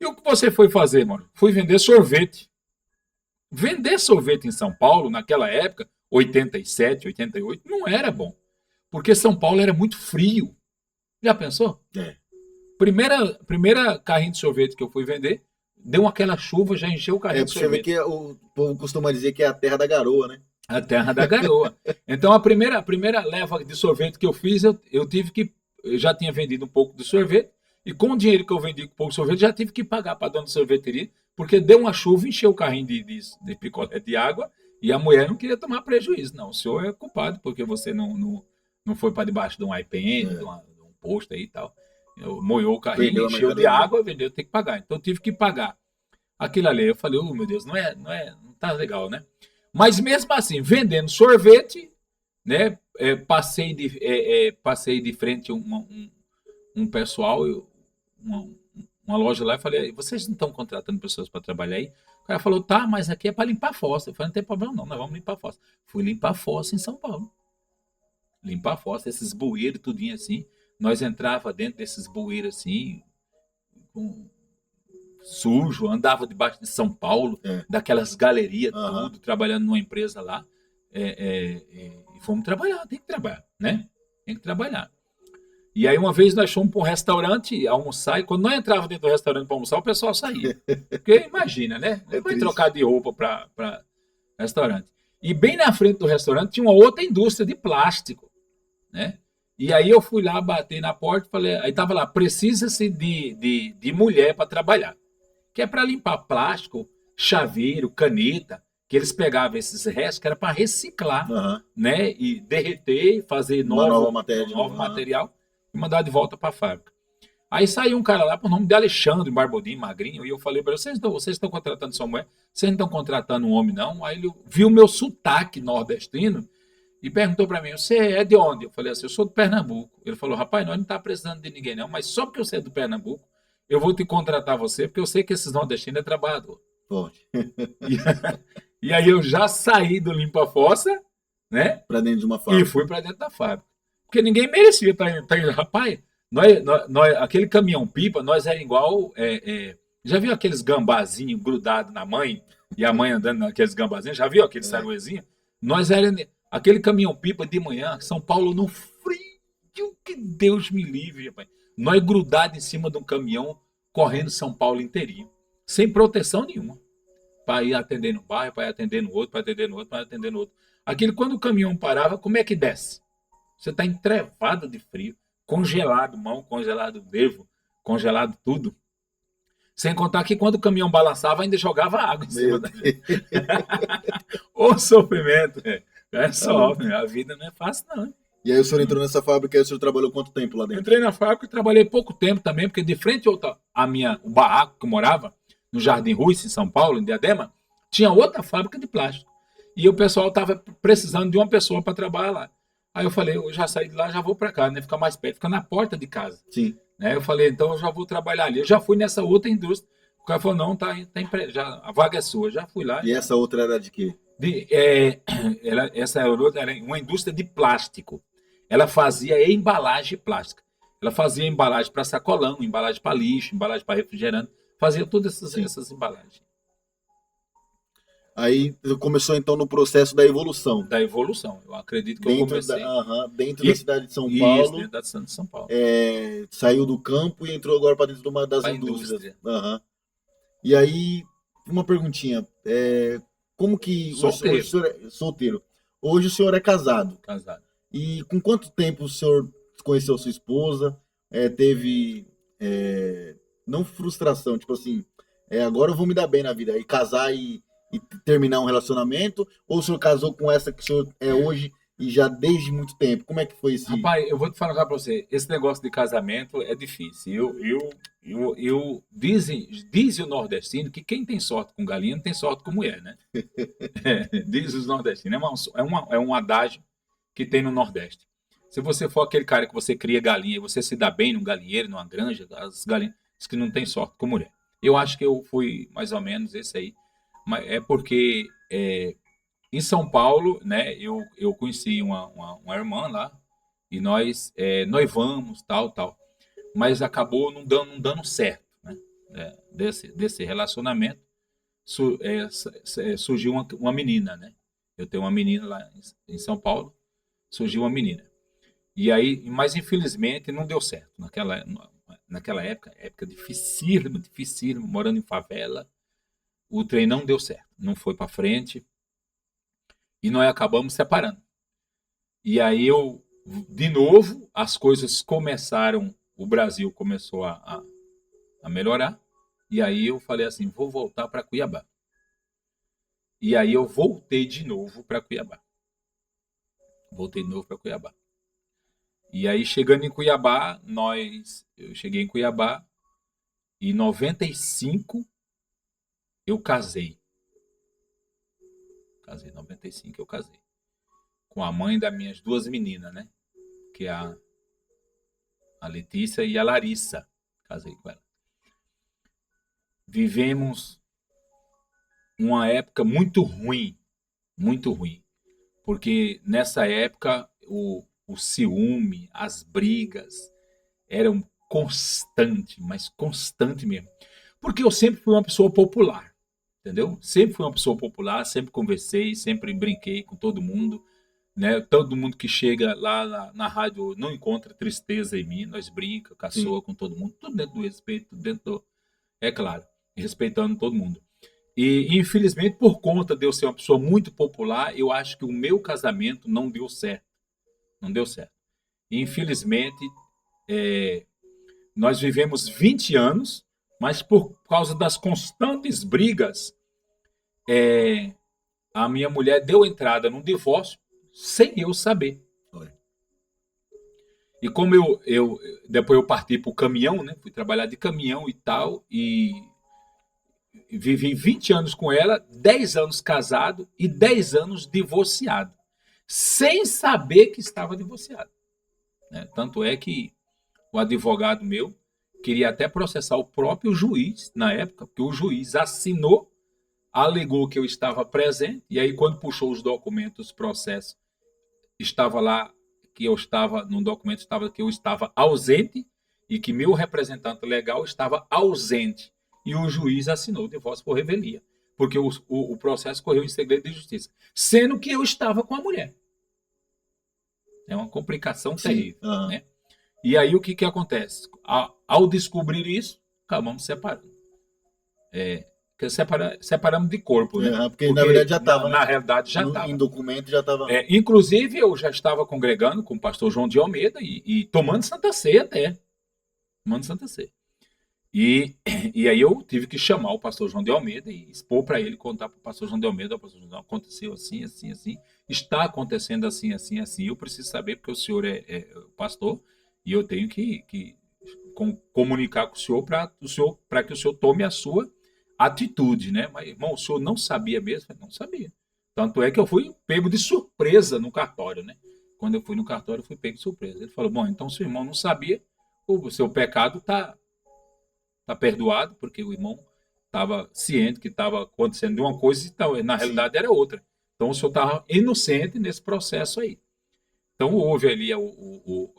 E o que você foi fazer, mano? Fui vender sorvete. Vender sorvete em São Paulo, naquela época, 87, 88, não era bom. Porque São Paulo era muito frio. Já pensou? Primeira carrinho de sorvete que eu fui vender, deu aquela chuva, já encheu o carrinho de sorvete. Você vê que o povo costuma dizer que é a terra da garoa, né? A terra da garoa. Então, a primeira leva de sorvete que eu fiz, eu tive que... Eu já tinha vendido um pouco de sorvete, e com o dinheiro que eu vendi com pouco de sorvete, já tive que pagar para a dona de sorveteria, porque deu uma chuva, encheu o carrinho de picolé de água, e a mulher não queria tomar prejuízo. Não, o senhor é culpado, porque você não foi para debaixo de um iPN, de um posto aí e tal. Molhou o carrinho, encheu de água, vendeu, tem que pagar. Então, eu tive que pagar. Aquilo ali, eu falei, meu Deus, não tá legal, né? Mas mesmo assim, vendendo sorvete, né? Passei de frente um pessoal, uma loja lá, e falei, vocês não estão contratando pessoas para trabalhar aí? O cara falou, tá, mas aqui é para limpar a fossa. Eu falei, não tem problema não, nós vamos limpar a fossa. Fui limpar a fossa em São Paulo. Limpar a fossa, esses bueiros, tudinho assim. Nós entrava dentro desses bueiros assim, sujo, andava debaixo de São Paulo, daquelas galerias, tudo, trabalhando numa empresa lá. E fomos trabalhar, tem que trabalhar, né? Tem que trabalhar. E aí uma vez nós fomos para um restaurante almoçar, e quando nós entrávamos dentro do restaurante para almoçar, o pessoal saía. Porque imagina, né? Não vai trocar de roupa para restaurante. E bem na frente do restaurante tinha uma outra indústria de plástico, né? E aí eu fui lá, bater na porta, falei, aí tava lá, precisa-se de mulher para trabalhar, que é para limpar plástico, chaveiro, caneta, que eles pegavam esses restos que era para reciclar, Aham. né, e derreter, fazer Uma nova novo, matéria de novo novo. Aham. material e mandar de volta para a fábrica. Aí saiu um cara lá por nome de Alexandre, barbudinho, magrinho, e eu falei para ele, vocês estão contratando sua mulher? Vocês não estão contratando um homem, não? Aí ele viu o meu sotaque nordestino e perguntou para mim, você é de onde? Eu falei assim, eu sou do Pernambuco. Ele falou, rapaz, nós não estamos precisando de ninguém não, mas só porque você é do Pernambuco, eu vou te contratar você, porque eu sei que esses nordestinos é trabalhador. Forte. E, e aí eu já saí do Limpa-Fossa, né? Pra dentro de uma E fábrica. fui para dentro da fábrica. Porque ninguém merecia estar indo. Rapaz, aquele caminhão-pipa, nós era igual. Já viu aqueles gambazinhos grudados na mãe? E a mãe andando naqueles gambazinhos? Já viu aquele É. saruezinho? Nós era aquele caminhão-pipa de manhã, São Paulo no frio, que Deus me livre, rapaz. Nós grudados em cima de um caminhão, correndo São Paulo inteirinho, sem proteção nenhuma. Para ir atender no bairro, para ir atender no outro, para atender no outro, para atender no outro. Aquilo, quando o caminhão parava, como é que desce? Você está entrevado de frio, congelado mão, congelado nervo, congelado tudo. Sem contar que quando o caminhão balançava, ainda jogava água em cima Meu da Deus. gente. O sofrimento. É Tá louco. sofre, a vida não é fácil, não. E aí o senhor entrou nessa fábrica e o senhor trabalhou quanto tempo lá dentro? Entrei na fábrica e trabalhei pouco tempo também, porque de frente o barraco que eu morava, no Jardim Ruiz, em São Paulo, em Diadema, tinha outra fábrica de plástico. E o pessoal estava precisando de uma pessoa para trabalhar lá. Aí eu falei, eu já saí de lá, já vou para cá, né? Ficar mais perto, ficar na porta de casa. Sim. Né? Eu falei, então eu já vou trabalhar ali. Eu já fui nessa outra indústria. O cara falou, não, já, a vaga é sua. Já fui lá. E essa outra era de quê? Essa era uma indústria de plástico. Ela fazia embalagem plástica. Ela fazia embalagem para sacolão, embalagem para lixo, embalagem para refrigerante. Fazia todas Sim. essas embalagens. Aí começou então no processo da evolução. Da evolução. Eu acredito que eu Dentro comecei. dentro da cidade de São Isso, Paulo, dentro da cidade de São Paulo. saiu do campo e entrou agora para dentro de uma das Pra indústrias. indústria. Aham. E aí, uma perguntinha. Como que Solteiro. hoje o senhor é solteiro? Hoje o senhor é casado. Casado. E com quanto tempo o senhor conheceu sua esposa? Teve, não frustração, tipo assim, agora eu vou me dar bem na vida. E casar e terminar um relacionamento? Ou o senhor casou com essa que o senhor é hoje e já desde muito tempo? Como é que foi esse? Rapaz, eu vou te falar para você, esse negócio de casamento é difícil. Diz o nordestino que quem tem sorte com galinha não tem sorte com mulher, né? Diz os nordestinos. É um adágio que tem no Nordeste. Se você for aquele cara que você cria galinha e você se dá bem num galinheiro, numa granja, as galinhas diz que não tem sorte com mulher. Eu acho que eu fui mais ou menos esse aí. Mas é porque em São Paulo, né, eu conheci uma irmã lá e nós noivamos, tal. Mas acabou não dando certo, né? Desse relacionamento surgiu uma menina, né? Eu tenho uma menina lá em São Paulo, surgiu uma menina. E aí, mas infelizmente não deu certo. Naquela época dificílima, morando em favela, o trem não deu certo, não foi para frente e nós acabamos separando. E aí de novo, as coisas começaram, o Brasil começou a melhorar, e aí eu falei assim, vou voltar para Cuiabá. E aí eu voltei de novo para Cuiabá. E aí, chegando em Cuiabá, eu cheguei em Cuiabá, e em 95 eu casei. Em 95 eu casei. Com a mãe das minhas duas meninas, né? Que é a Letícia e a Larissa. Casei com ela. Vivemos uma época muito ruim. Porque nessa época o ciúme, as brigas eram constantes, mas constante mesmo. Porque eu sempre fui uma pessoa popular, entendeu? Sempre fui uma pessoa popular, sempre conversei, sempre brinquei com todo mundo, né? Todo mundo que chega lá na rádio não encontra tristeza em mim, nós brinca, caçoa com todo mundo, tudo dentro do respeito, é claro, respeitando todo mundo. E infelizmente, por conta de eu ser uma pessoa muito popular, eu acho que o meu casamento não deu certo. infelizmente, nós vivemos 20 anos, mas por causa das constantes brigas, a minha mulher deu entrada num divórcio sem eu saber. E como depois eu parti para o caminhão, né? Fui trabalhar de caminhão e tal, e vivi 20 anos com ela, 10 anos casado e 10 anos divorciado, sem saber que estava divorciado, né? Tanto é que o advogado meu queria até processar o próprio juiz na época, porque o juiz assinou, alegou que eu estava presente, e aí quando puxou os documentos do processo, estava lá que eu estava, no documento estava que eu estava ausente e que meu representante legal estava ausente. E o juiz assinou o divórcio por revelia, porque o processo correu em segredo de justiça, sendo que eu estava com a mulher. É uma complicação terrível, né? E aí o que acontece? Ao descobrir isso, acabamos separando. Separamos de corpo, né? Porque na verdade já estava, na realidade já estava. Em documento já estava. Inclusive, eu já estava congregando com o pastor João de Almeida e tomando Santa Ceia até. Tomando Santa Ceia. E aí eu tive que chamar o pastor João de Almeida e expor para ele, contar para o pastor João de Almeida: pastor João, aconteceu assim, assim, assim, está acontecendo assim, assim, assim, eu preciso saber porque o senhor é o pastor e eu tenho que comunicar com o senhor para que o senhor tome a sua atitude, né? Mas, irmão, o senhor não sabia mesmo? Eu não sabia. Tanto é que eu fui pego de surpresa no cartório, né? Quando eu fui no cartório, eu fui pego de surpresa. Ele falou: bom, então se o irmão não sabia, o seu pecado está perdoado, porque o irmão estava ciente que estava acontecendo de uma coisa e na realidade era outra. Então o senhor estava inocente nesse processo aí. Então houve ali o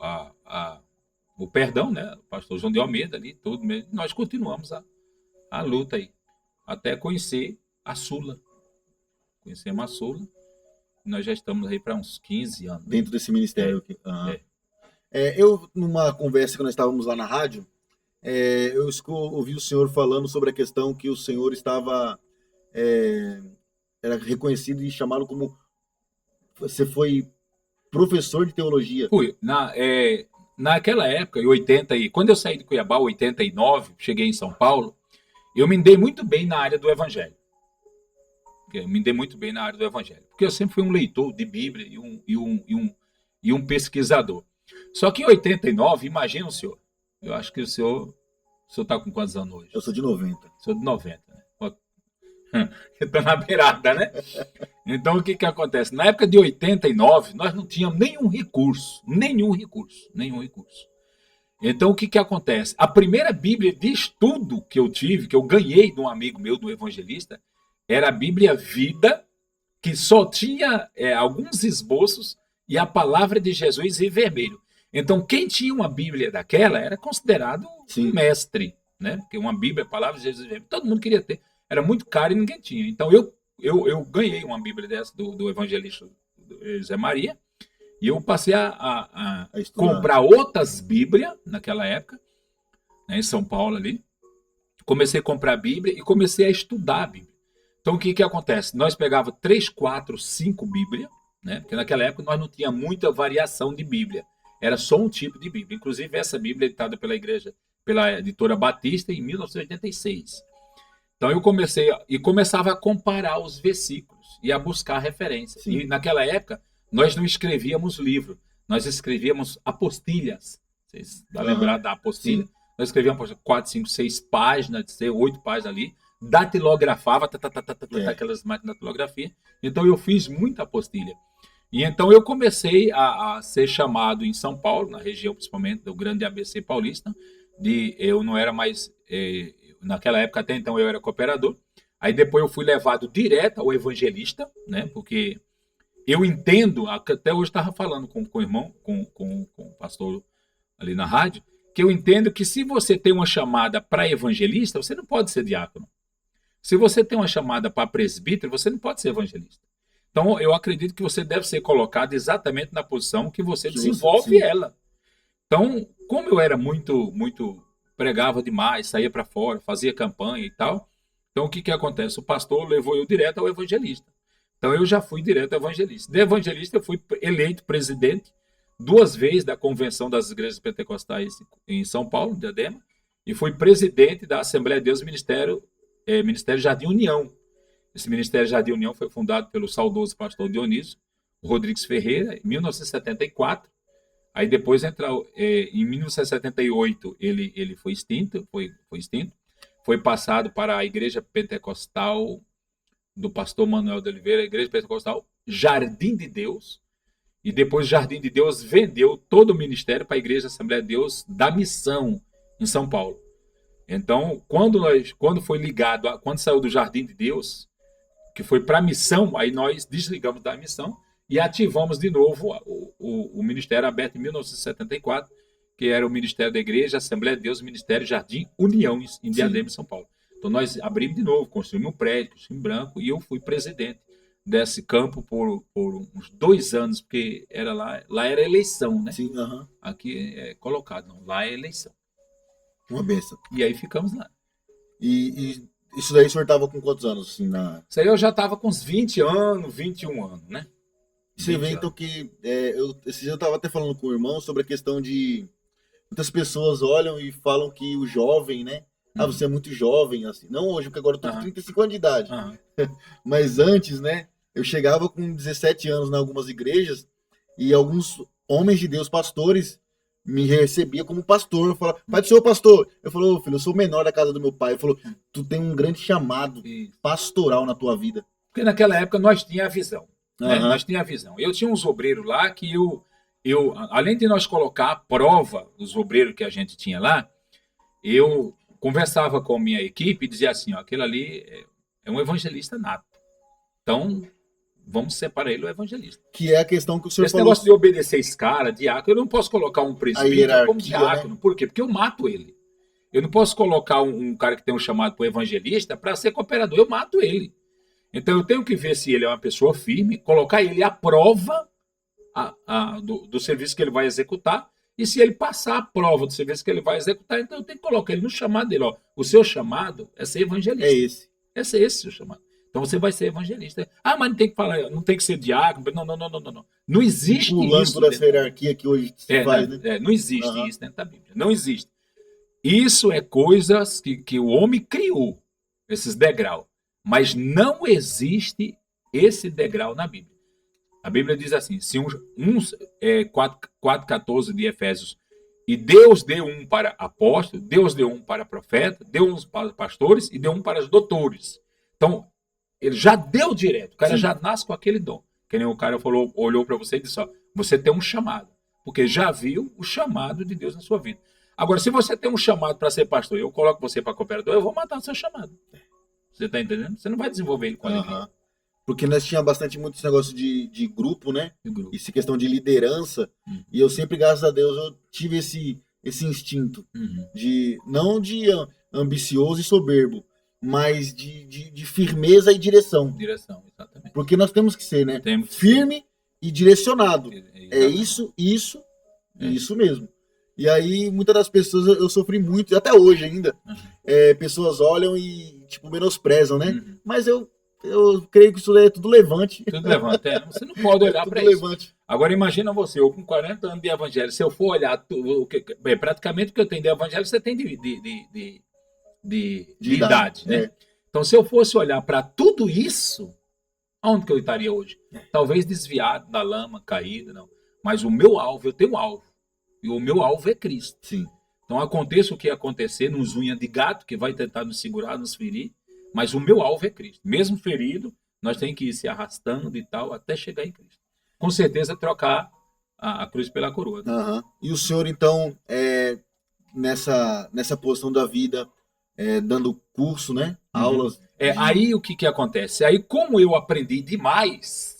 perdão, né? O pastor João de Almeida ali, tudo mesmo. Nós continuamos a luta aí, até conhecer a Sula. Conhecemos a Sula. Nós já estamos aí para uns 15 anos. Dentro desse ministério aqui. Eu, numa conversa que nós estávamos lá na rádio, eu ouvi o senhor falando sobre a questão que o senhor estava era reconhecido e chamado como você foi professor de teologia. Fui. Naquela época, em 80 quando eu saí de Cuiabá, 89, cheguei em São Paulo, eu me dei muito bem na área do evangelho. Porque eu sempre fui um leitor de Bíblia e um pesquisador. Só que em 89, imagina o senhor, eu acho que o senhor está com quantos anos hoje? Eu sou de 90. Sou de 90, né? Eu estou na beirada, né? Então, o que acontece? Na época de 89, nós não tínhamos nenhum recurso. Então, o que acontece? A primeira Bíblia de estudo que eu tive, que eu ganhei de um amigo meu, do evangelista, era a Bíblia Vida, que só tinha alguns esboços e a palavra de Jesus em vermelho. Então, quem tinha uma Bíblia daquela era considerado um mestre, né? Porque uma Bíblia, a palavra de Jesus em vermelho, todo mundo queria ter. Era muito caro e ninguém tinha. Então, eu ganhei uma Bíblia dessa do evangelista José Maria, e eu passei a comprar outras Bíblias naquela época, né, em São Paulo ali. Comecei a comprar a Bíblia e comecei a estudar a Bíblia. Então, o que acontece? Nós pegávamos 3, 4, 5 Bíblias, né? Porque naquela época nós não tínhamos muita variação de Bíblia. Era só um tipo de Bíblia. Inclusive, essa Bíblia é editada pela editora Batista em 1986. Então, eu começava a comparar os versículos e a buscar referências. Sim. E naquela época, nós não escrevíamos livro, nós escrevíamos apostilhas. Vocês vão lembrar da apostilha? Sim. Nós escrevíamos 4, 5, 6 páginas, 8 páginas ali, datilografava, aquelas máquinas de datilografia. Então, eu fiz muita apostilha. E então, eu comecei a ser chamado em São Paulo, na região principalmente do grande ABC paulista, eu não era mais... naquela época, até então, eu era cooperador. Aí depois eu fui levado direto ao evangelista, né? Porque eu entendo, até hoje estava falando com o irmão, com o pastor ali na rádio, que eu entendo que se você tem uma chamada para evangelista, você não pode ser diácono. Se você tem uma chamada para presbítero, você não pode ser evangelista. Então, eu acredito que você deve ser colocado exatamente na posição que você desenvolve ela. Então, como eu era muito pregava demais, saía para fora, fazia campanha e tal. Então, o que acontece? O pastor levou eu direto ao evangelista. Então, eu já fui direto ao evangelista. De evangelista, eu fui eleito presidente 2 vezes da Convenção das Igrejas Pentecostais em São Paulo, Diadema, e fui presidente da Assembleia de Deus Ministério Jardim União. Esse Ministério Jardim União foi fundado pelo saudoso pastor Dionísio Rodrigues Ferreira, em 1974. Aí depois, em 1978, ele foi extinto, foi passado para a Igreja Pentecostal do pastor Manuel de Oliveira, a Igreja Pentecostal Jardim de Deus, e depois Jardim de Deus vendeu todo o ministério para a Igreja Assembleia de Deus da Missão, em São Paulo. Então, quando foi ligado, quando saiu do Jardim de Deus, que foi para a Missão, aí nós desligamos da Missão e ativamos de novo o ministério aberto em 1974, que era o Ministério da Igreja, Assembleia de Deus, Ministério Jardim União, em Diadema, São Paulo. Então nós abrimos de novo, construímos um prédio, em branco, e eu fui presidente desse campo por uns 2 anos, porque lá era eleição, né? Sim, Aqui é colocado, não, lá é eleição. Uma benção. E aí ficamos lá. E isso daí o senhor estava com quantos anos? Assim, Isso aí eu já estava com uns 20 anos, 21 anos, né? Você vê então que esse dia eu estava até falando com o irmão sobre a questão de muitas pessoas olham e falam que o jovem, né? Você é muito jovem, assim. Não hoje, porque agora eu tô com 35 anos de idade. Mas antes, né? Eu chegava com 17 anos em algumas igrejas e alguns homens de Deus, pastores, me recebiam como pastor. Eu falava, pai do senhor pastor. Eu falei, filho, eu sou o menor da casa do meu pai. Ele falou, tu tem um grande chamado pastoral na tua vida. Porque naquela época nós tínhamos a visão. Né? Nós tínhamos a visão. Eu tinha uns obreiros lá que eu, além de nós colocar a prova dos obreiros que a gente tinha lá, eu conversava com a minha equipe e dizia assim, ó, aquele ali é um evangelista nato. Então, vamos separar ele do evangelista. Que é a questão que o senhor falou. Esse negócio de obedecer esse cara, diácono, eu não posso colocar um presbítero como diácono. Né? Por quê? Porque eu mato ele. Eu não posso colocar um cara que tem um chamado para evangelista para ser cooperador. Eu mato ele. Então, eu tenho que ver se ele é uma pessoa firme, colocar ele à prova do serviço que ele vai executar, e se ele passar a prova do serviço que ele vai executar, então eu tenho que colocar ele no chamado dele. Ó, o seu chamado é ser evangelista. É esse. Esse é o seu chamado. Então você vai ser evangelista. Mas não tem que falar, não tem que ser diácono. Não. Não existe pulando isso. Pulando essa hierarquia que hoje se faz, né? Não existe isso dentro da Bíblia. Não existe. Isso é coisas que o homem criou, esses degraus. Mas não existe esse degrau na Bíblia. A Bíblia diz assim, se 4,14 de Efésios, e Deus deu um para apóstolo, Deus deu um para profeta, deu um para pastores e deu um para os doutores. Então, ele já deu direto, o cara já nasce com aquele dom. Que nem o cara falou, olhou para você e disse, ó, você tem um chamado, porque já viu o chamado de Deus na sua vida. Agora, se você tem um chamado para ser pastor, eu coloco você para cooperador, eu vou matar o seu chamado. Você está entendendo? Você não vai desenvolver ele com alegria. Porque nós tínhamos bastante muito esse negócio de grupo, né? E essa questão de liderança. E eu sempre, graças a Deus, eu tive esse instinto de não de ambicioso e soberbo, mas de firmeza e direção. Direção, exatamente. Porque nós temos que ser, né? Temos firme e direcionado. É isso mesmo. E aí, muitas das pessoas, eu sofri muito, até hoje ainda, pessoas olham e, tipo, menosprezam, né? Mas eu creio que isso é tudo levante. Tudo levante, você não pode olhar para isso. Agora, imagina você, eu com 40 anos de evangelho, se eu for olhar, praticamente o que eu tenho de evangelho, você tem de idade, né? Então, se eu fosse olhar para tudo isso, aonde que eu estaria hoje? Talvez desviado da lama, caído, não. Mas o meu alvo, eu tenho um alvo. E o meu alvo é Cristo. Sim. Então, aconteça o que acontecer, nos unhas de gato, que vai tentar nos segurar, nos ferir, mas o meu alvo é Cristo. Mesmo ferido, nós temos que ir se arrastando e tal, até chegar em Cristo. Com certeza, trocar a cruz pela coroa. Né? E o senhor, então, nessa posição da vida, dando curso, né? Aulas. Aí o que acontece? Aí, como eu aprendi demais,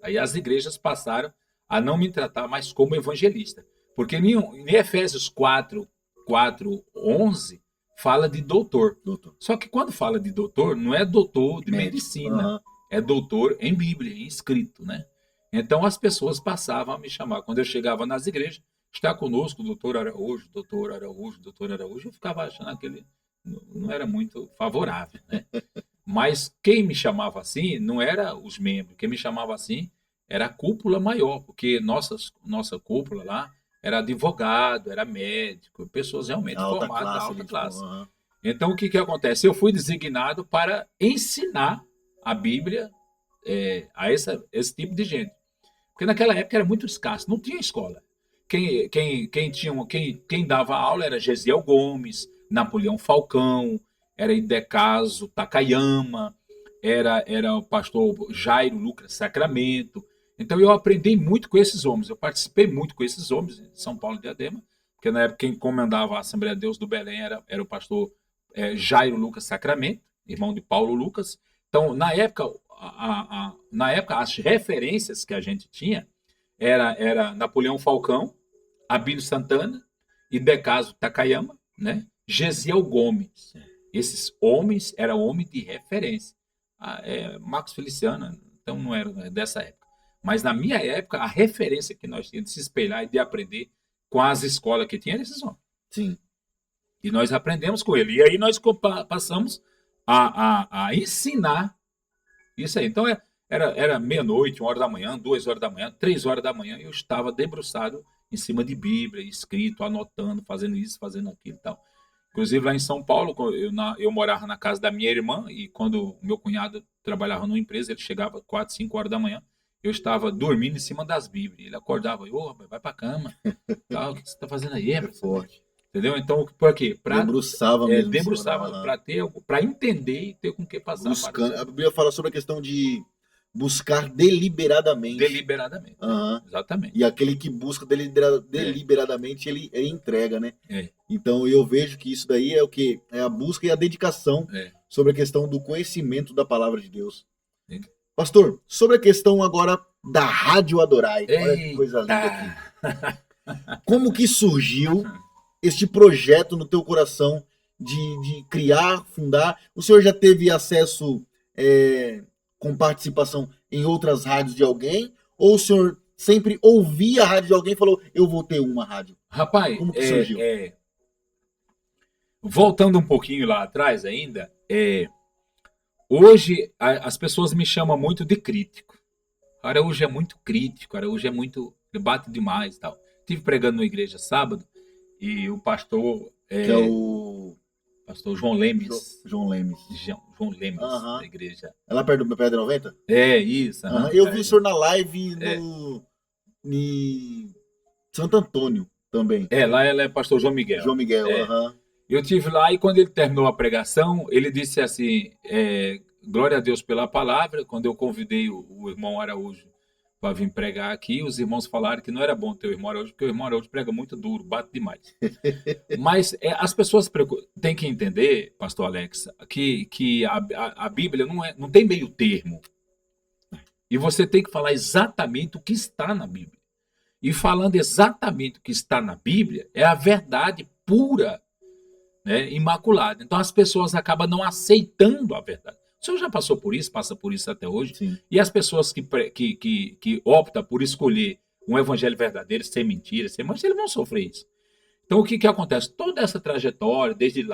aí as igrejas passaram a não me tratar mais como evangelista. Porque em Efésios 4:11 fala de doutor. Só que quando fala de doutor, não é doutor de medicina, é doutor em Bíblia, em escrito, né? Então as pessoas passavam a me chamar. Quando eu chegava nas igrejas, está conosco, doutor Araújo, doutor Araújo, doutor Araújo, eu ficava achando aquele não era muito favorável, né? Mas quem me chamava assim não era os membros, quem me chamava assim era a cúpula maior, porque nossa cúpula lá era advogado, era médico, pessoas realmente Alta formadas da classe alta ali, tipo, classe. aham. Então, o que que acontece? Eu fui designado para ensinar a Bíblia esse tipo de gente. Porque naquela época era muito escasso, não tinha escola. Quem dava aula era Gesiel Gomes, Napoleão Falcão, era Idecaso Takayama, era o pastor Jairo Lucas Sacramento. Então eu aprendi muito com esses homens, eu participei muito com esses homens em São Paulo de Diadema, porque na época quem comandava a Assembleia de Deus do Belém era o pastor Jairo Lucas Sacramento, irmão de Paulo Lucas. Então, na época, as referências que a gente tinha era Napoleão Falcão, Abílio Santana, Idecaso Takayama, né? Gesiel Gomes. Esses homens eram homens de referência. Marcos Feliciano, então não era dessa época. Mas na minha época, a referência que nós tínhamos de se espelhar e de aprender com as escolas que tinha eram esses homens. Sim. E nós aprendemos com ele. E aí nós passamos a ensinar isso aí. Então era meia-noite, 1 hora da manhã, 2 horas da manhã, 3 horas da manhã, eu estava debruçado em cima de Bíblia, escrito, anotando, fazendo isso, fazendo aquilo e tal. Inclusive lá em São Paulo, eu morava na casa da minha irmã e quando meu cunhado trabalhava numa empresa, ele chegava 4, 5 horas da manhã, eu estava dormindo em cima das Bíblias. Ele acordava, rapaz, vai pra cama. Tal, o que você está fazendo aí? É forte. Entendeu? Então, por quê? Debruçava mesmo. Debruçava para entender e ter com o que passar. Buscando. A Bíblia fala sobre a questão de buscar deliberadamente. Deliberadamente. Exatamente. E aquele que busca deliberadamente, ele entrega, né? Então eu vejo que isso daí é o que? É a busca e a dedicação sobre a questão do conhecimento da palavra de Deus. Pastor, sobre a questão agora da Rádio Adorai. Olha que coisa linda aqui. Como que surgiu este projeto no teu coração de criar, fundar? O senhor já teve acesso com participação em outras rádios de alguém? Ou o senhor sempre ouvia a rádio de alguém e falou, eu vou ter uma rádio? Rapaz, como que surgiu? Voltando um pouquinho lá atrás ainda, hoje as pessoas me chamam muito de crítico. Araújo é muito crítico, Araújo é muito, debate demais e tal. Estive pregando na igreja sábado e o pastor... que é o... pastor João Lemes. João Lemes. João Lemes, da igreja. É lá perto do Pedra 90? Isso. Eu vi o senhor na live em Santo Antônio também. Lá ela é pastor João Miguel. João Miguel, Eu estive lá e quando ele terminou a pregação, ele disse assim, glória a Deus pela palavra. Quando eu convidei o irmão Araújo para vir pregar aqui, os irmãos falaram que não era bom ter o irmão Araújo, porque o irmão Araújo prega muito duro, bate demais. Mas as pessoas têm que entender, pastor Alex, que a Bíblia não tem meio termo. E você tem que falar exatamente o que está na Bíblia. E falando exatamente o que está na Bíblia, é a verdade pura, né, imaculada. Então as pessoas acabam não aceitando a verdade. O senhor já passou por isso, passa por isso até hoje. Sim. E as pessoas que optam por escolher um evangelho verdadeiro, sem mentira, sem mancha, eles vão sofrer isso. Então o que acontece? Toda essa trajetória, desde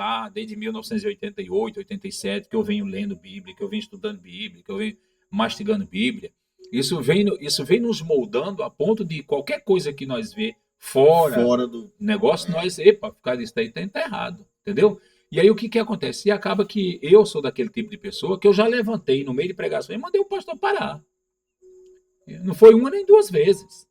1988, 87, que eu venho lendo Bíblia, que eu venho estudando Bíblia, que eu venho mastigando Bíblia, isso vem nos moldando a ponto de qualquer coisa que nós vê fora do negócio, nós, ficar isso aí tá errado, entendeu? E aí o que acontece? E acaba que eu sou daquele tipo de pessoa que eu já levantei no meio de pregação e mandei o pastor parar. Não foi uma nem duas vezes.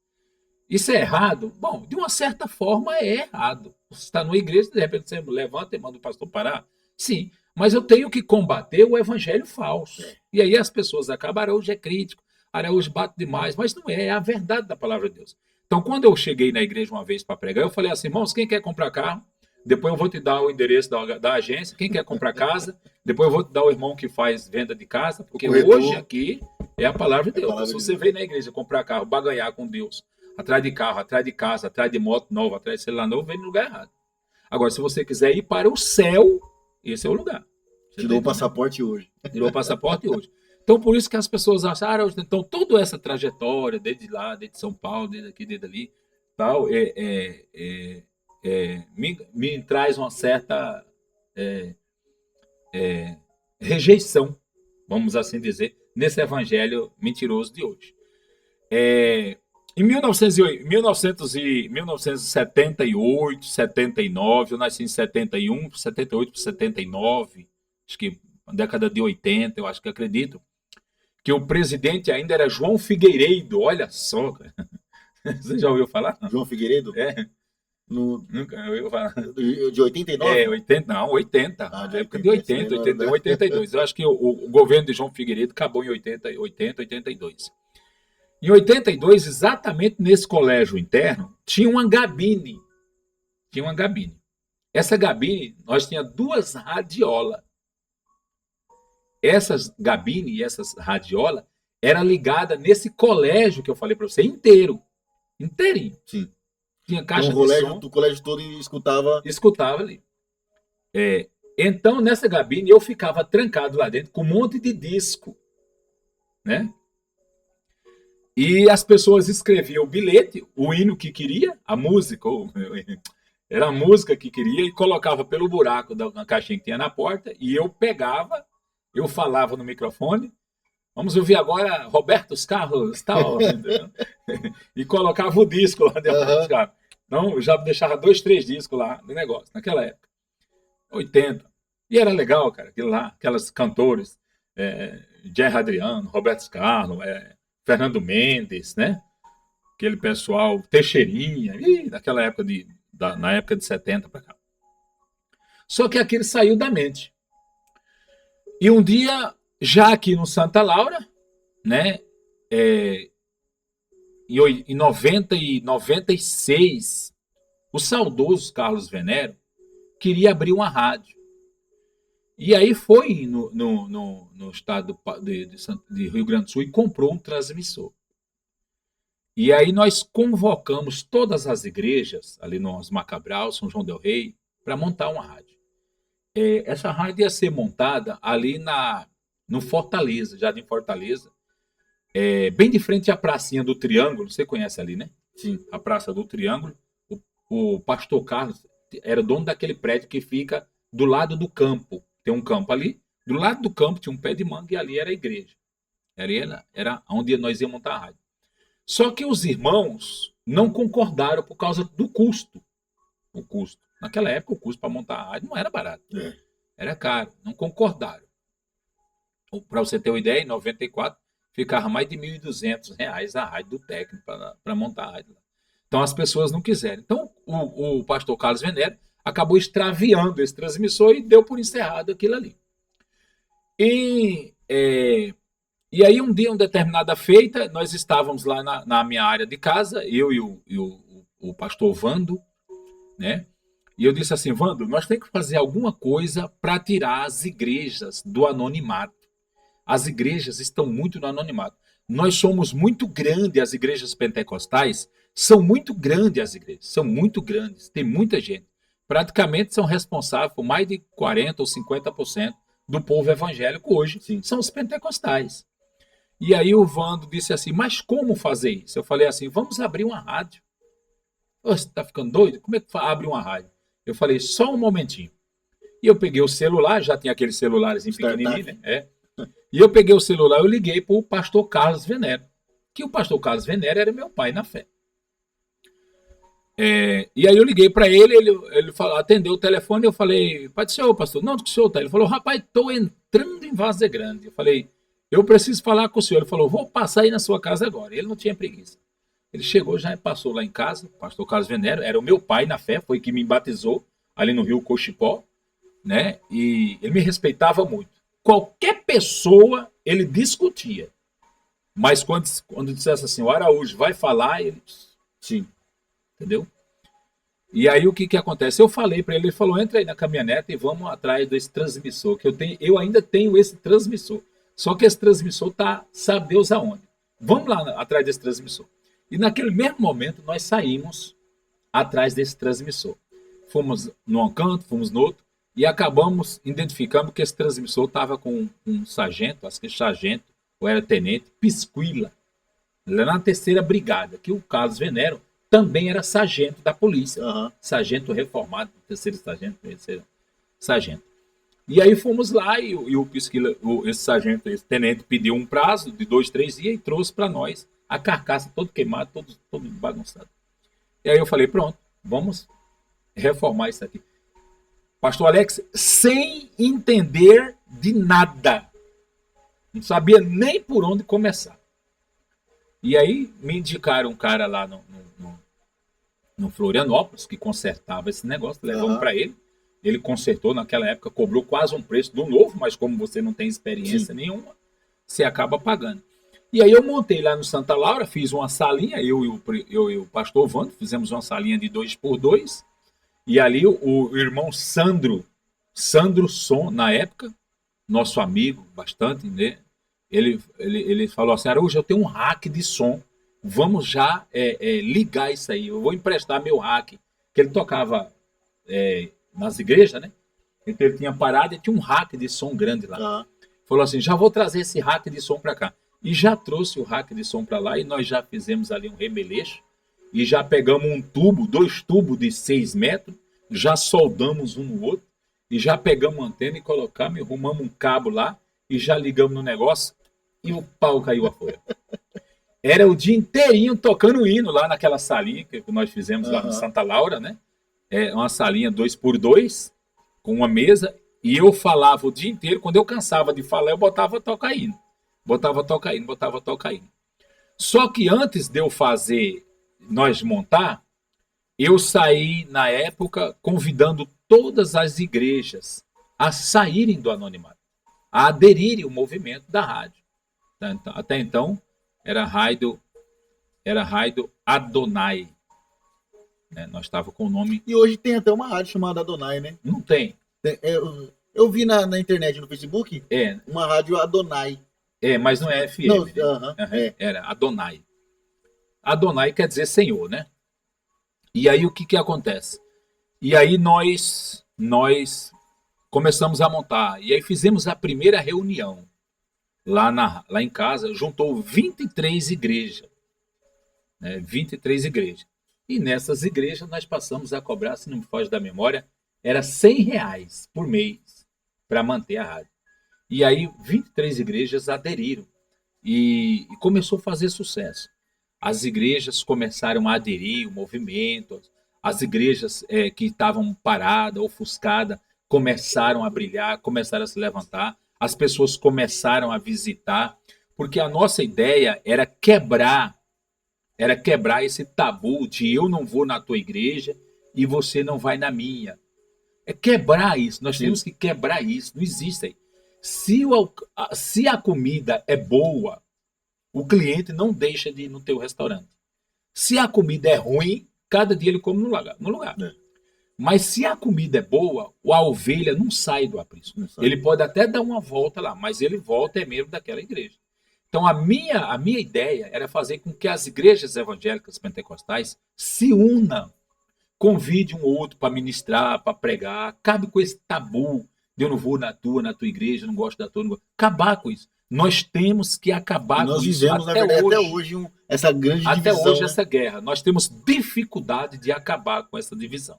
Isso é errado? Bom, de uma certa forma é errado. Você está numa igreja, de repente você levanta e manda o pastor parar? Sim, mas eu tenho que combater o evangelho falso. E aí as pessoas acabam, Araújo é crítico, Araújo bate demais, mas não é a verdade da palavra de Deus. Então quando eu cheguei na igreja uma vez para pregar, eu falei assim, irmãos, quem quer comprar carro? Depois eu vou te dar o endereço da agência, quem quer comprar casa, depois eu vou te dar o irmão que faz venda de casa, porque hoje aqui é a palavra de Deus. Então, se você vem na igreja comprar carro, baganhar com Deus, atrás de carro, atrás de casa, atrás de moto nova, atrás de celular novo, vem no lugar errado. Agora, se você quiser ir para o céu, esse é o lugar. Tirou o passaporte hoje. Tirou o passaporte hoje. Então, por isso que as pessoas acham, então, toda essa trajetória, desde lá, desde São Paulo, desde aqui, desde ali, tal, me traz uma certa rejeição, vamos assim dizer, nesse evangelho mentiroso de hoje. Em 1978, 79, eu nasci em 71, 78 para 79, acho que na década de 80, eu acho que acredito, que o presidente ainda era João Figueiredo, olha só, cara. Você já ouviu falar? João Figueiredo? É, No, nunca ouviu falar. de 89? 80, não, 80. Ah, Na de época de 80, 80, esse daí 80, não, 82. Eu acho que o governo de João Figueiredo acabou em 80, 80, 82. Em 82, exatamente nesse colégio interno, tinha uma gabine. Tinha uma gabine. Essa gabine, nós tinha duas radiolas. Essas gabine e essas radiolas era ligada nesse colégio que eu falei para você inteiro, inteirinho. sim. Tinha Então caixa de som, o colégio todo escutava. escutava ali. Então nessa gabine eu ficava trancado lá dentro com um monte de disco, né? E as pessoas escreviam o bilhete, o hino que queria, a música, era a música que queria e colocava pelo buraco da caixinha que tinha na porta e eu pegava, eu falava no microfone, vamos ouvir agora Roberto Carlos, tal, e colocava o disco lá dentro dos Aham. carros. Então, eu já deixava 2, 3 discos lá no negócio, naquela época, 80. E era legal, cara, aquilo lá, aquelas cantores, Jerry Adriano, Roberto Carlos, Fernando Mendes, né? Aquele pessoal, Teixeirinha, daquela época na época de 70 para cá. Só que aquele saiu da mente. E um dia, já aqui no Santa Laura, né? Em 90 e 96, o saudoso Carlos Venero queria abrir uma rádio. E aí foi no estado de Rio Grande do Sul e comprou um transmissor. E aí nós convocamos todas as igrejas, ali no Osmar Cabral, São João del Rei, para montar uma rádio. Essa rádio ia ser montada ali no Fortaleza, Jardim Fortaleza, bem de frente à pracinha do Triângulo, você conhece ali, né? Sim. A Praça do Triângulo. O pastor Carlos era dono daquele prédio que fica do lado do campo. Tem um campo ali, do lado do campo tinha um pé de manga e ali era a igreja. Era onde nós íamos montar a rádio. Só que os irmãos não concordaram por causa do custo. O custo. Naquela época, o custo para montar a rádio não era barato. Era caro. Não concordaram. Para você ter uma ideia, em 94, ficava mais de R$ 1.200 a rádio do técnico para montar a rádio. Então, as pessoas não quiseram. Então, o pastor Carlos Venero acabou extraviando esse transmissor e deu por encerrado aquilo ali. E aí, um dia, uma determinada feita, nós estávamos lá na minha área de casa, eu e o pastor Vando, né? E eu disse assim, Vando, nós temos que fazer alguma coisa para tirar as igrejas do anonimato. As igrejas estão muito no anonimato. Nós somos muito grandes, as igrejas pentecostais são muito grandes, as igrejas, são muito grandes, tem muita gente. Praticamente são responsáveis por mais de 40% ou 50% do povo evangélico hoje, Sim. são os pentecostais. E aí o Vando disse assim, mas como fazer isso? Eu falei assim, vamos abrir uma rádio. Você está ficando doido? Como é que abre uma rádio? Eu falei, só um momentinho. E eu peguei o celular, já tinha aqueles celulares em pequenininho, né? E eu peguei o celular, eu liguei para o pastor Carlos Venero, que o pastor Carlos Venero era meu pai na fé. E aí eu liguei para ele, ele falou, atendeu o telefone, eu falei, pai do senhor, pastor, não, que o senhor tá? Ele falou, rapaz, estou entrando em Várzea Grande. Eu falei, eu preciso falar com o senhor. Ele falou, vou passar aí na sua casa agora. Ele não tinha preguiça. Ele chegou, já passou lá em casa, o pastor Carlos Venero, era o meu pai na fé, foi que me batizou ali no Rio Cochipó, né? E ele me respeitava muito. Qualquer pessoa ele discutia. Mas quando dissesse assim, o Araújo vai falar, ele... Sim. Entendeu? E aí o que acontece? Eu falei para ele falou, entra aí na caminhonete e vamos atrás desse transmissor, que eu ainda tenho esse transmissor. Só que esse transmissor tá, sabe Deus aonde. Vamos lá atrás desse transmissor. E naquele mesmo momento nós saímos atrás desse transmissor. Fomos num canto, fomos no outro, e acabamos identificando que esse transmissor estava com um sargento, acho que sargento, ou era tenente, Pisquila, lá na 3ª Brigada, que o Carlos Venero também era sargento da polícia. Sargento reformado, 3º sargento. E aí fomos lá e o Pisquila, esse sargento, esse tenente, pediu um prazo de 2, 3 dias e trouxe para nós a carcaça todo queimado, todo bagunçado. E aí eu falei, pronto, vamos reformar isso aqui. Pastor Alex, sem entender de nada. Não sabia nem por onde começar. E aí me indicaram um cara lá no Florianópolis, que consertava esse negócio, levamos para ele. Ele consertou naquela época, cobrou quase um preço do novo, mas como você não tem experiência nenhuma, você acaba pagando. E aí eu montei lá no Santa Laura, fiz uma salinha, eu e o pastor Vando, fizemos uma salinha de 2x2, e ali o irmão Sandro Som, na época, nosso amigo, bastante, né? Ele falou assim, hoje eu tenho um rack de som, vamos já ligar isso aí, eu vou emprestar meu rack, que ele tocava nas igrejas, né? Então ele tinha parado e tinha um rack de som grande lá. Falou assim, já vou trazer esse rack de som para cá. E já trouxe o rack de som para lá e nós já fizemos ali um remeleixo e já pegamos um tubo, 2 tubos de 6 metros, já soldamos um no outro e já pegamos uma antena e colocamos e arrumamos um cabo lá e já ligamos no negócio e o pau caiu afora. Era o dia inteirinho tocando hino lá naquela salinha que nós fizemos lá no Santa Laura, né? Uma salinha 2x2 com uma mesa e eu falava o dia inteiro. Quando eu cansava de falar, eu botava tocar hino. Botava tocar hino. Só que antes de eu fazer, nós montar, eu saí na época convidando todas as igrejas a saírem do anonimato, a aderirem ao movimento da rádio. Até então, era rádio Adonai. Nós estávamos com o nome... E hoje tem até uma rádio chamada Adonai, né? Não tem. Eu vi na internet, no Facebook, uma rádio Adonai. Mas não é FM. Não, era Adonai. Adonai quer dizer Senhor, né? E aí o que acontece? E aí nós começamos a montar. E aí fizemos a primeira reunião lá em casa. Juntou 23 igrejas. 23 igrejas. E nessas igrejas nós passamos a cobrar, se não me foge da memória, era R$100 por mês para manter a rádio. E aí 23 igrejas aderiram e começou a fazer sucesso. As igrejas começaram a aderir ao movimento, as igrejas que estavam paradas, ofuscadas, começaram a brilhar, começaram a se levantar, as pessoas começaram a visitar, porque a nossa ideia era quebrar esse tabu de eu não vou na tua igreja e você não vai na minha. É quebrar isso, nós temos que quebrar isso, não existe aí. Se a comida é boa, o cliente não deixa de ir no teu restaurante. Se a comida é ruim, cada dia ele come no lugar. Mas se a comida é boa, a ovelha não sai do aprisco. Ele pode até dar uma volta lá, mas ele volta mesmo daquela igreja. Então a minha ideia era fazer com que as igrejas evangélicas pentecostais se unam, convide um outro para ministrar, para pregar, acabe com esse tabu de eu não vou na tua igreja, não gosto da tua, não gosto. Acabar com isso. Nós temos que acabar com isso. Nós vivemos, na verdade, até hoje essa grande divisão. Até hoje, essa guerra. Nós temos dificuldade de acabar com essa divisão.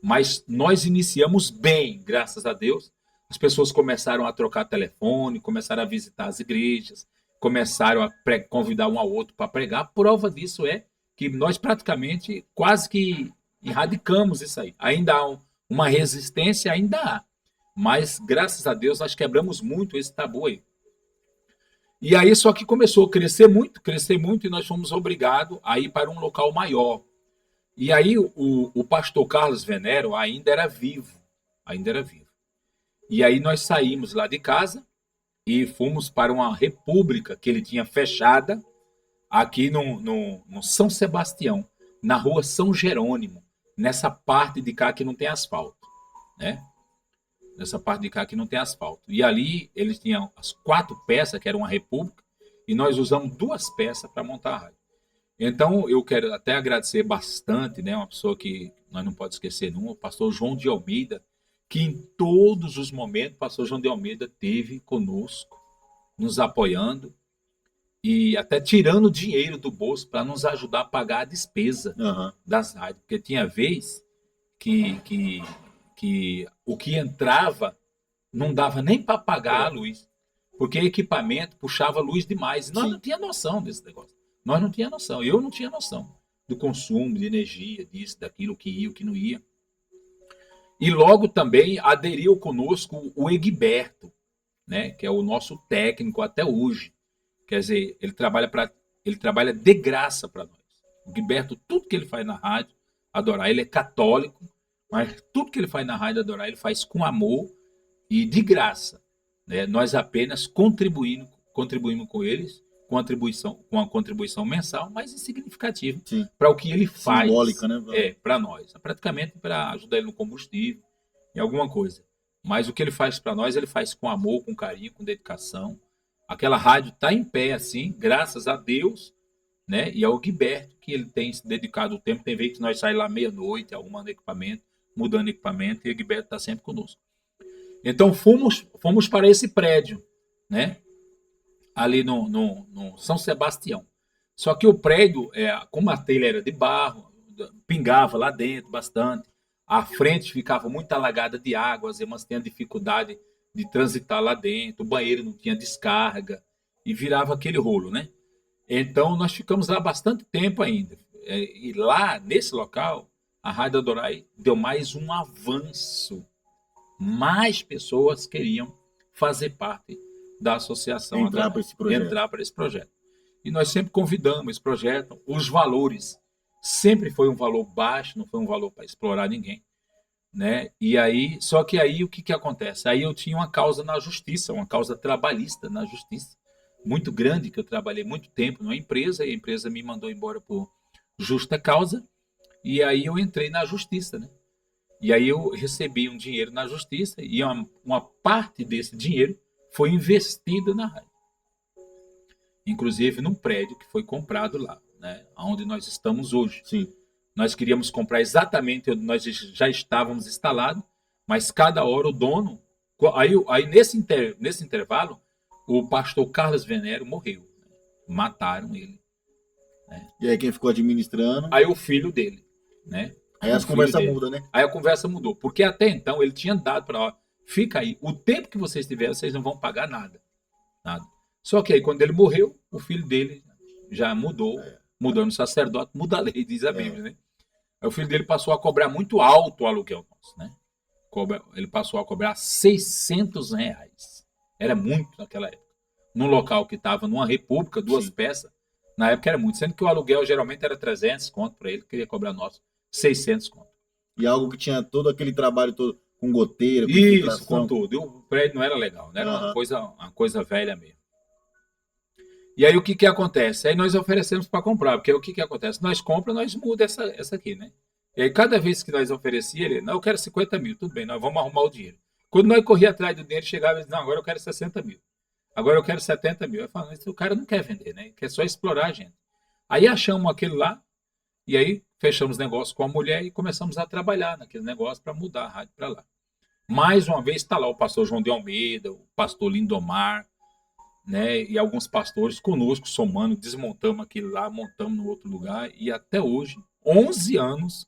Mas nós iniciamos bem, graças a Deus. As pessoas começaram a trocar telefone, começaram a visitar as igrejas, começaram a convidar um ao outro para pregar. A prova disso é que nós praticamente quase que erradicamos isso aí. Ainda há uma resistência, ainda há. Mas, graças a Deus, nós quebramos muito esse tabu aí. E aí, só que começou a crescer muito, e nós fomos obrigados a ir para um local maior. E aí, o pastor Carlos Venero ainda era vivo. E aí, nós saímos lá de casa e fomos para uma república que ele tinha fechada aqui no São Sebastião, na rua São Jerônimo, nessa parte de cá que não tem asfalto, né? Nessa parte de cá que não tem asfalto. E ali eles tinham as 4 peças, que era uma república, e nós usamos 2 peças para montar a rádio. Então, eu quero até agradecer bastante, né, uma pessoa que nós não podemos esquecer nunca, o pastor João de Almeida, que em todos os momentos o pastor João de Almeida esteve conosco, nos apoiando e até tirando dinheiro do bolso para nos ajudar a pagar a despesa das rádios. Porque tinha vez que o que entrava não dava nem para pagar a luz, porque equipamento puxava luz demais. E nós não tínhamos noção desse negócio. Nós não tínhamos noção, eu não tinha noção do consumo de energia, disso, daquilo, o que ia, o que não ia. E logo também aderiu conosco o Egberto, né, que é o nosso técnico até hoje. Quer dizer, ele trabalha de graça para nós. O Gilberto, tudo que ele faz na rádio, adorar, ele é católico, mas tudo que ele faz na rádio, adorar, ele faz com amor e de graça. Né? Nós apenas contribuímos com eles, com a contribuição mensal, mas significativa para o que ele faz. Simbólica, né? Para nós. Praticamente para ajudar ele no combustível, em alguma coisa. Mas o que ele faz para nós, ele faz com amor, com carinho, com dedicação. Aquela rádio está em pé, assim, graças a Deus, né? E ao Gilberto, que ele tem se dedicado o tempo. Tem vezes que nós saímos lá meia-noite, arrumando equipamento, mudando equipamento, e o Gilberto está sempre conosco. Então, fomos para esse prédio, né? Ali no São Sebastião. Só que o prédio, como a telha era de barro, pingava lá dentro bastante. A frente ficava muito alagada de água, as irmãs tinham dificuldade de transitar lá dentro, o banheiro não tinha descarga, e virava aquele rolo, né? Então, nós ficamos lá bastante tempo ainda. E lá, nesse local, a Rádio Adorai deu mais um avanço. Mais pessoas queriam fazer parte da associação entrar para esse projeto. E nós sempre convidamos esse projeto, os valores. Sempre foi um valor baixo, não foi um valor para explorar ninguém. Né? E aí, só que aí o que acontece? Aí eu tinha uma causa na justiça, uma causa trabalhista na justiça, muito grande, que eu trabalhei muito tempo numa empresa, e a empresa me mandou embora por justa causa, e aí eu entrei na justiça, né? E aí eu recebi um dinheiro na justiça, e uma parte desse dinheiro foi investida na rádio. Inclusive num prédio que foi comprado lá, né? Onde nós estamos hoje. Sim. Nós queríamos comprar exatamente onde nós já estávamos instalados, mas cada hora o dono... Aí nesse intervalo, o pastor Carlos Venero morreu. Né? Mataram ele. Né? E aí quem ficou administrando? Aí o filho dele. Né? Aí as conversas mudam, né? Aí a conversa mudou. Porque até então ele tinha dado para... Fica aí. O tempo que vocês tiverem, vocês não vão pagar nada. Nada. Só que aí quando ele morreu, o filho dele já mudou. Mudando o sacerdote, muda a lei, diz a Bíblia, né? Aí o filho dele passou a cobrar muito alto o aluguel nosso, né? Ele passou a cobrar R$600. Era muito naquela época. Num local que estava numa república, 2 peças, na época era muito. Sendo que o aluguel geralmente era 300 conto para ele, queria cobrar nosso 600 conto. E algo que tinha todo aquele trabalho todo com goteira, com isso, com tudo. E o prédio não era legal, né? Era uma coisa velha mesmo. E aí o que acontece? Aí nós oferecemos para comprar, porque o que acontece? Nós compramos, nós mudamos essa aqui, né? E aí cada vez que nós oferecíamos, ele, não, eu quero 50 mil, tudo bem, nós vamos arrumar o dinheiro. Quando nós corríamos atrás do dinheiro, chegava e dizia, não, agora eu quero 60 mil. Agora eu quero 70 mil. Eu falava, o cara não quer vender, né? Quer só explorar a gente. Aí achamos aquele lá, e aí fechamos negócio com a mulher e começamos a trabalhar naquele negócio para mudar a rádio para lá. Mais uma vez está lá o pastor João de Almeida, o pastor Lindomar, né, e alguns pastores conosco, somando, desmontamos aquilo lá, montamos no outro lugar, e até hoje, 11 anos,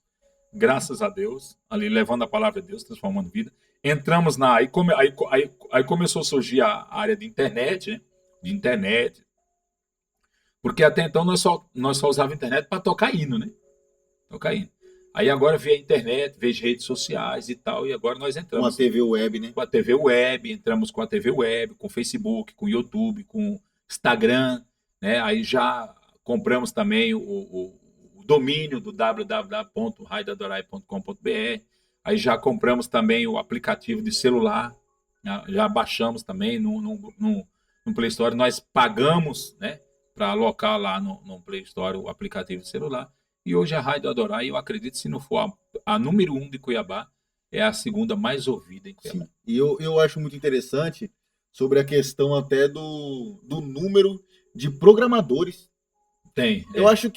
graças a Deus, ali levando a palavra de Deus, transformando vida. Entramos aí começou a surgir a área de internet, né, porque até então nós só usávamos a internet para tocar hino, né? Tocar hino. Aí agora veio a internet, veio as redes sociais e tal, e agora nós entramos... Com a TV web, né? Com a TV web, entramos com a TV web, com o Facebook, com o YouTube, com o Instagram, né? Aí já compramos também o domínio do www.radioadorai.com.br, aí já compramos também o aplicativo de celular, já baixamos também no Play Store, nós pagamos, né, para alocar lá no Play Store o aplicativo de celular. E hoje a Rádio Adorai, eu acredito, se não for a número 1 de Cuiabá, é a segunda mais ouvida em Cuiabá. Sim. E eu acho muito interessante sobre a questão até do número de programadores. Tem. Eu acho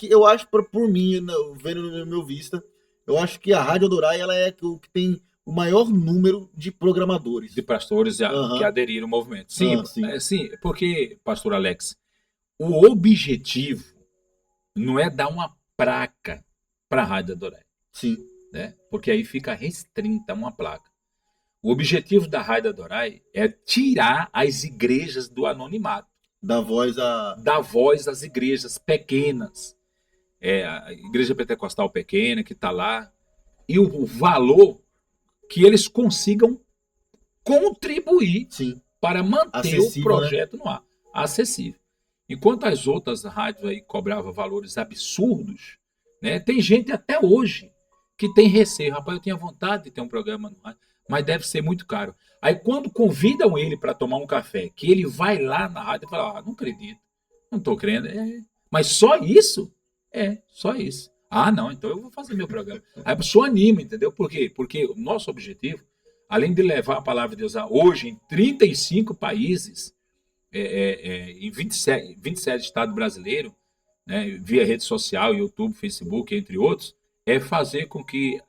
por mim, vendo no meu vista, eu acho que a Rádio Adorai ela é o que tem o maior número de programadores. De pastores que aderiram ao movimento. Sim, sim, porque, pastor Alex, o objetivo não é dar uma placa para a Rádio Adorai. Sim. Né? Porque aí fica restrita uma placa. O objetivo da Rádio Adorai é tirar as igrejas do anonimato. Dá voz a... Dá voz às igrejas pequenas, a igreja pentecostal pequena que está lá, e o valor que eles consigam contribuir Sim. para manter Acessível, o projeto no ar, acessível. Enquanto as outras rádios aí cobravam valores absurdos, né, tem gente até hoje que tem receio. Rapaz, eu tinha vontade de ter um programa no rádio, mas deve ser muito caro. Aí quando convidam ele para tomar um café, que ele vai lá na rádio e fala, não acredito, não estou crendo. Mas só isso? Só isso. Ah, não, então eu vou fazer meu programa. Aí a pessoa anima, entendeu? Por quê? Porque o nosso objetivo, além de levar a palavra de Deus hoje em 35 países, em 27 estados brasileiros, né, via rede social, YouTube, Facebook, entre outros, é fazer com que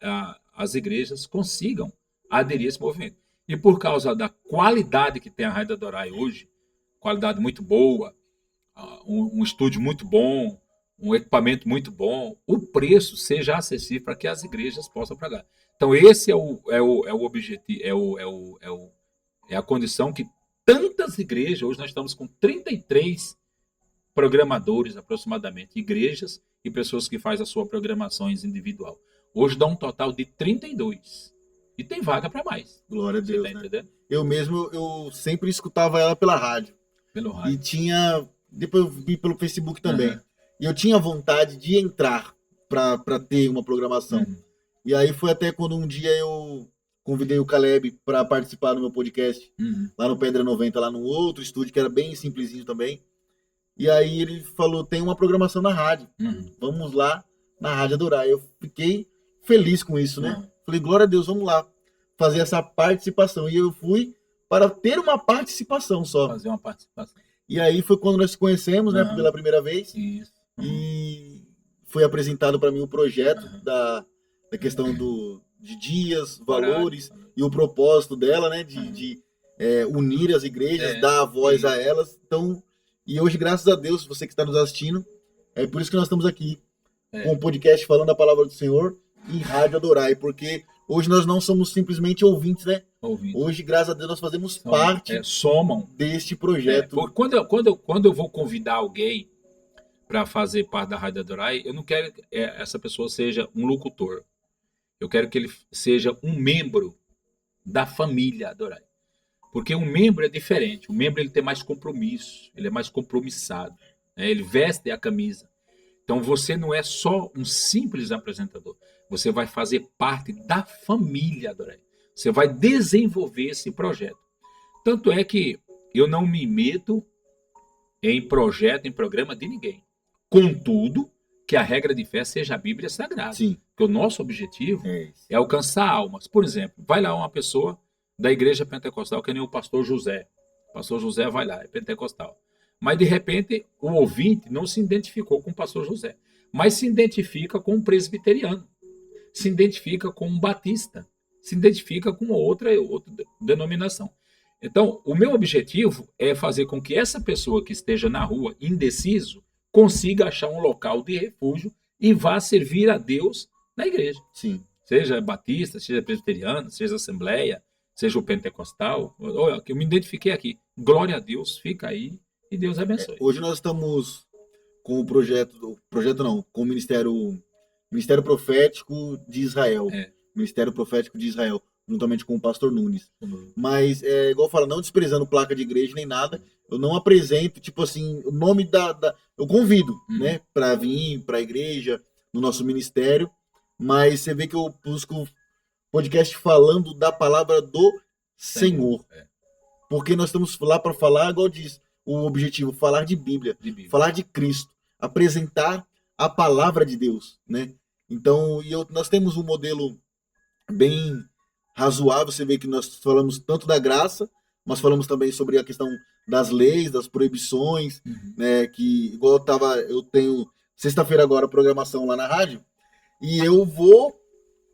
as igrejas consigam aderir a esse movimento. E por causa da qualidade que tem a Rádio Adorai hoje, qualidade muito boa, um estúdio muito bom, um equipamento muito bom, o preço seja acessível para que as igrejas possam pagar. Então esse é o objetivo, é a condição que tantas igrejas, hoje nós estamos com 33 programadores aproximadamente, igrejas e pessoas que fazem a sua programações individual. Hoje dá um total de 32. E tem vaga para mais. Glória a Deus, tá, né? Entendendo? Eu mesmo, eu sempre escutava ela pela rádio. Pelo rádio. E tinha, depois eu vi pelo Facebook também. Uhum. E eu tinha vontade de entrar para ter uma programação. Uhum. E aí foi até quando um dia eu convidei o Caleb para participar do meu podcast, lá no Pedra 90, lá no outro estúdio, que era bem simplesinho também. E aí ele falou, tem uma programação na rádio, vamos lá na Rádio Adorai. Eu fiquei feliz com isso, né? Falei, glória a Deus, vamos lá fazer essa participação. E eu fui para ter uma participação só. Fazer uma participação. E aí foi quando nós conhecemos, né, pela primeira vez. Isso. E foi apresentado para mim o projeto da questão de dias, valores e o propósito dela, né, de unir as igrejas, dar a voz a elas. Então, e hoje, graças a Deus, você que está nos assistindo, é por isso que nós estamos aqui com o podcast falando a palavra do Senhor e Rádio Adorai, porque hoje nós não somos simplesmente ouvintes, né? Hoje, graças a Deus, nós fazemos parte deste projeto. Quando eu vou convidar alguém para fazer parte da Rádio Adorai, eu não quero que essa pessoa seja um locutor. Eu quero que ele seja um membro da família Adorai. Porque um membro é diferente. O membro ele tem mais compromisso, ele é mais compromissado, né? Ele veste a camisa. Então você não é só um simples apresentador. Você vai fazer parte da família Adorai. Você vai desenvolver esse projeto. Tanto é que eu não me meto em projeto, em programa de ninguém. Contudo, que a regra de fé seja a Bíblia Sagrada. Sim. Porque o nosso objetivo é alcançar almas. Por exemplo, vai lá uma pessoa da igreja pentecostal, que nem o pastor José. O pastor José vai lá, é pentecostal. Mas, de repente, o ouvinte não se identificou com o pastor José, mas se identifica com um presbiteriano, se identifica com um batista, se identifica com outra denominação. Então, o meu objetivo é fazer com que essa pessoa que esteja na rua, indeciso, consiga achar um local de refúgio e vá servir a Deus na igreja. Sim. Seja batista, seja presbiteriano, seja assembleia, seja o pentecostal. Olha, eu me identifiquei aqui. Glória a Deus, fica aí e Deus abençoe. Hoje nós estamos com o com o Ministério Profético de Israel. Ministério Profético de Israel, juntamente com o pastor Nunes. Mas, igual fala, não desprezando placa de igreja nem nada, eu não apresento, tipo assim, o nome eu convido, né, para vir para a igreja, no nosso ministério, mas você vê que eu busco podcast falando da palavra do Senhor. Porque nós estamos lá para falar, igual diz o objetivo, falar de Bíblia, falar de Cristo, apresentar a palavra de Deus, né? Então, nós temos um modelo bem razoável. Você vê que nós falamos tanto da graça, mas falamos também sobre a questão das leis, das proibições, né? Que igual eu tenho sexta-feira agora programação lá na rádio, e eu vou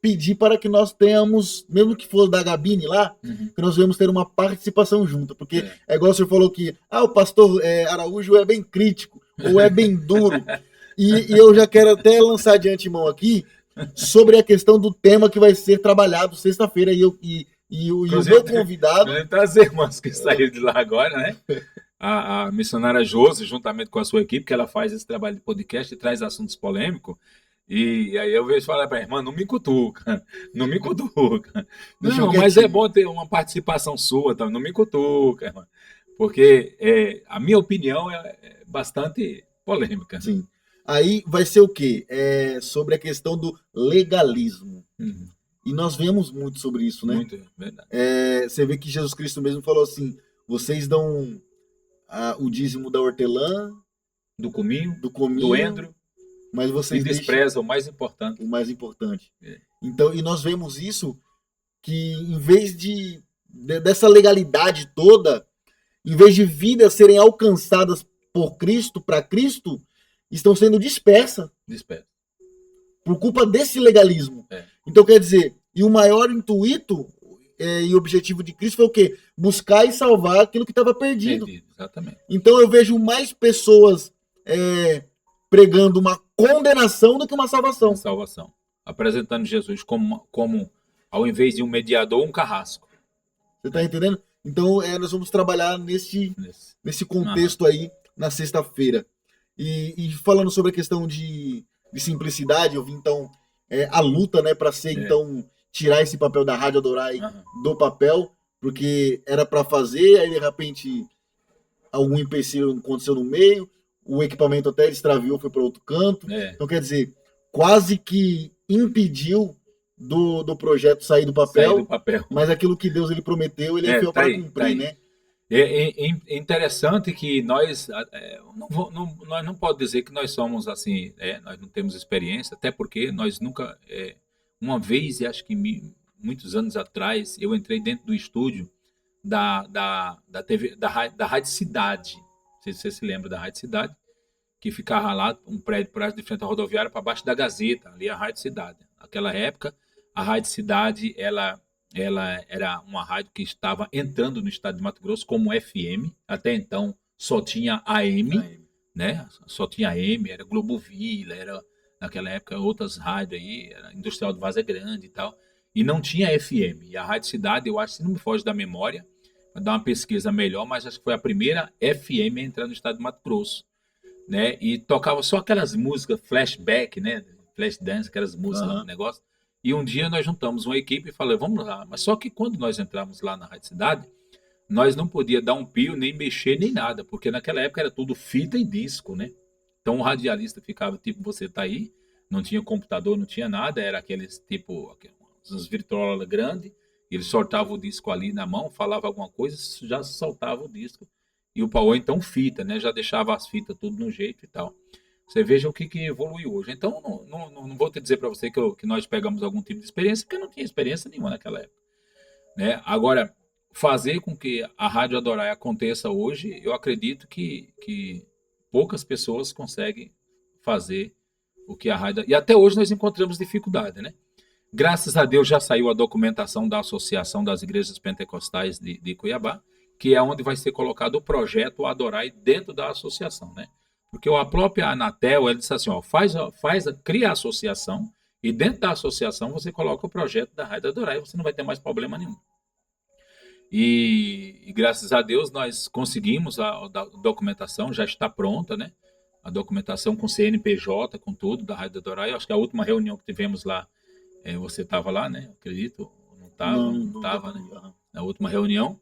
pedir para que nós tenhamos, mesmo que for da Gabine lá, que nós vamos ter uma participação junto, porque é igual o senhor falou que o pastor Araújo é bem crítico, ou é bem duro, e eu já quero até lançar de antemão aqui sobre a questão do tema que vai ser trabalhado sexta-feira, e o meu convidado... Trazer irmãos que saíram de lá agora, né? a missionária Josi, juntamente com a sua equipe, que ela faz esse trabalho de podcast e traz assuntos polêmicos. E aí eu vejo falar para a irmã, não me cutuca, não me cutuca. Deixa eu Não, mas é quietinho. bom ter uma participação sua, tá? Não me cutuca, irmã. Porque a minha opinião é bastante polêmica. Sim. Aí vai ser o quê? Sobre a questão do legalismo. Uhum. E nós vemos muito sobre isso, né? Muito, verdade. Você vê que Jesus Cristo mesmo falou assim: vocês dão o dízimo da hortelã, Do cominho, do cominho, do endro, mas e vocês deixam despreza o mais importante. o mais importante. É. Então, e nós vemos isso que em vez dessa legalidade toda, em vez de vidas serem alcançadas por Cristo, para Cristo, estão sendo dispersas Despreza. por culpa desse legalismo. É. Então, quer dizer, e o maior intuito e objetivo de Cristo foi o quê? Buscar e salvar aquilo que estava perdido. Perdido, exatamente. Então, eu vejo mais pessoas pregando uma condenação do que uma salvação. Uma salvação. Apresentando Jesus como, ao invés de um mediador, um carrasco. Você está entendendo? Então, nós vamos trabalhar nesse contexto aí na sexta-feira. E falando sobre a questão de simplicidade, eu vi então a luta, né, para ser então tirar esse papel da Rádio Adorai do papel, porque era para fazer, aí de repente algum empecilho aconteceu no meio, o equipamento até extraviou, foi para outro canto. Então, quer dizer, quase que impediu do projeto sair do papel, mas aquilo que Deus ele prometeu, ele enfiou para cumprir, né? É interessante que nós não pode dizer que nós somos assim, nós não temos experiência, até porque nós nunca, uma vez, e acho que muitos anos atrás, eu entrei dentro do estúdio da TV, da Rádio Cidade. Não sei se você se lembra da Rádio Cidade, que ficava lá, um prédio de frente à rodoviária, para baixo da Gazeta, ali a Rádio Cidade. Naquela época, a Rádio Cidade, ela era uma rádio que estava entrando no estado de Mato Grosso como FM. Até então só tinha AM, né? Só tinha AM, era Globo Vila, era naquela época outras rádios aí, era Industrial de Vaza Grande e tal. E não tinha FM. E a Rádio Cidade, eu acho, se não me foge da memória, vou dar uma pesquisa melhor, mas acho que foi a primeira FM a entrar no estado de Mato Grosso, né? E tocava só aquelas músicas flashback, né? Flash dance, aquelas músicas, negócio. E um dia nós juntamos uma equipe e falei, vamos lá. Mas só que quando nós entramos lá na Rádio Cidade, nós não podíamos dar um pio, nem mexer, nem nada, porque naquela época era tudo fita e disco, né? Então o radialista ficava tipo, você tá aí, não tinha computador, não tinha nada, era aqueles tipo, uns vitrola grande, ele soltava o disco ali na mão, falava alguma coisa, já soltava o disco. E o Paulo então fita, né? Já deixava as fitas tudo no jeito e tal. Você veja o que evoluiu hoje. Então, não vou te dizer para você que nós pegamos algum tipo de experiência, porque não tinha experiência nenhuma naquela época, né? Agora, fazer com que a Rádio Adorai aconteça hoje, eu acredito que poucas pessoas conseguem fazer o que a rádio... E até hoje nós encontramos dificuldade, né? Graças a Deus já saiu a documentação da Associação das Igrejas Pentecostais de Cuiabá, que é onde vai ser colocado o projeto Adorai dentro da associação, né? Porque a própria Anatel, ela disse assim, ó, cria a associação e dentro da associação você coloca o projeto da Rádio Adorai, você não vai ter mais problema nenhum. E graças a Deus nós conseguimos a documentação, já está pronta, né? A documentação com CNPJ, com tudo, da Rádio Adorai. Eu acho que a última reunião que tivemos lá, você estava lá, né? Acredito, não estava, não estava, né? Na última reunião.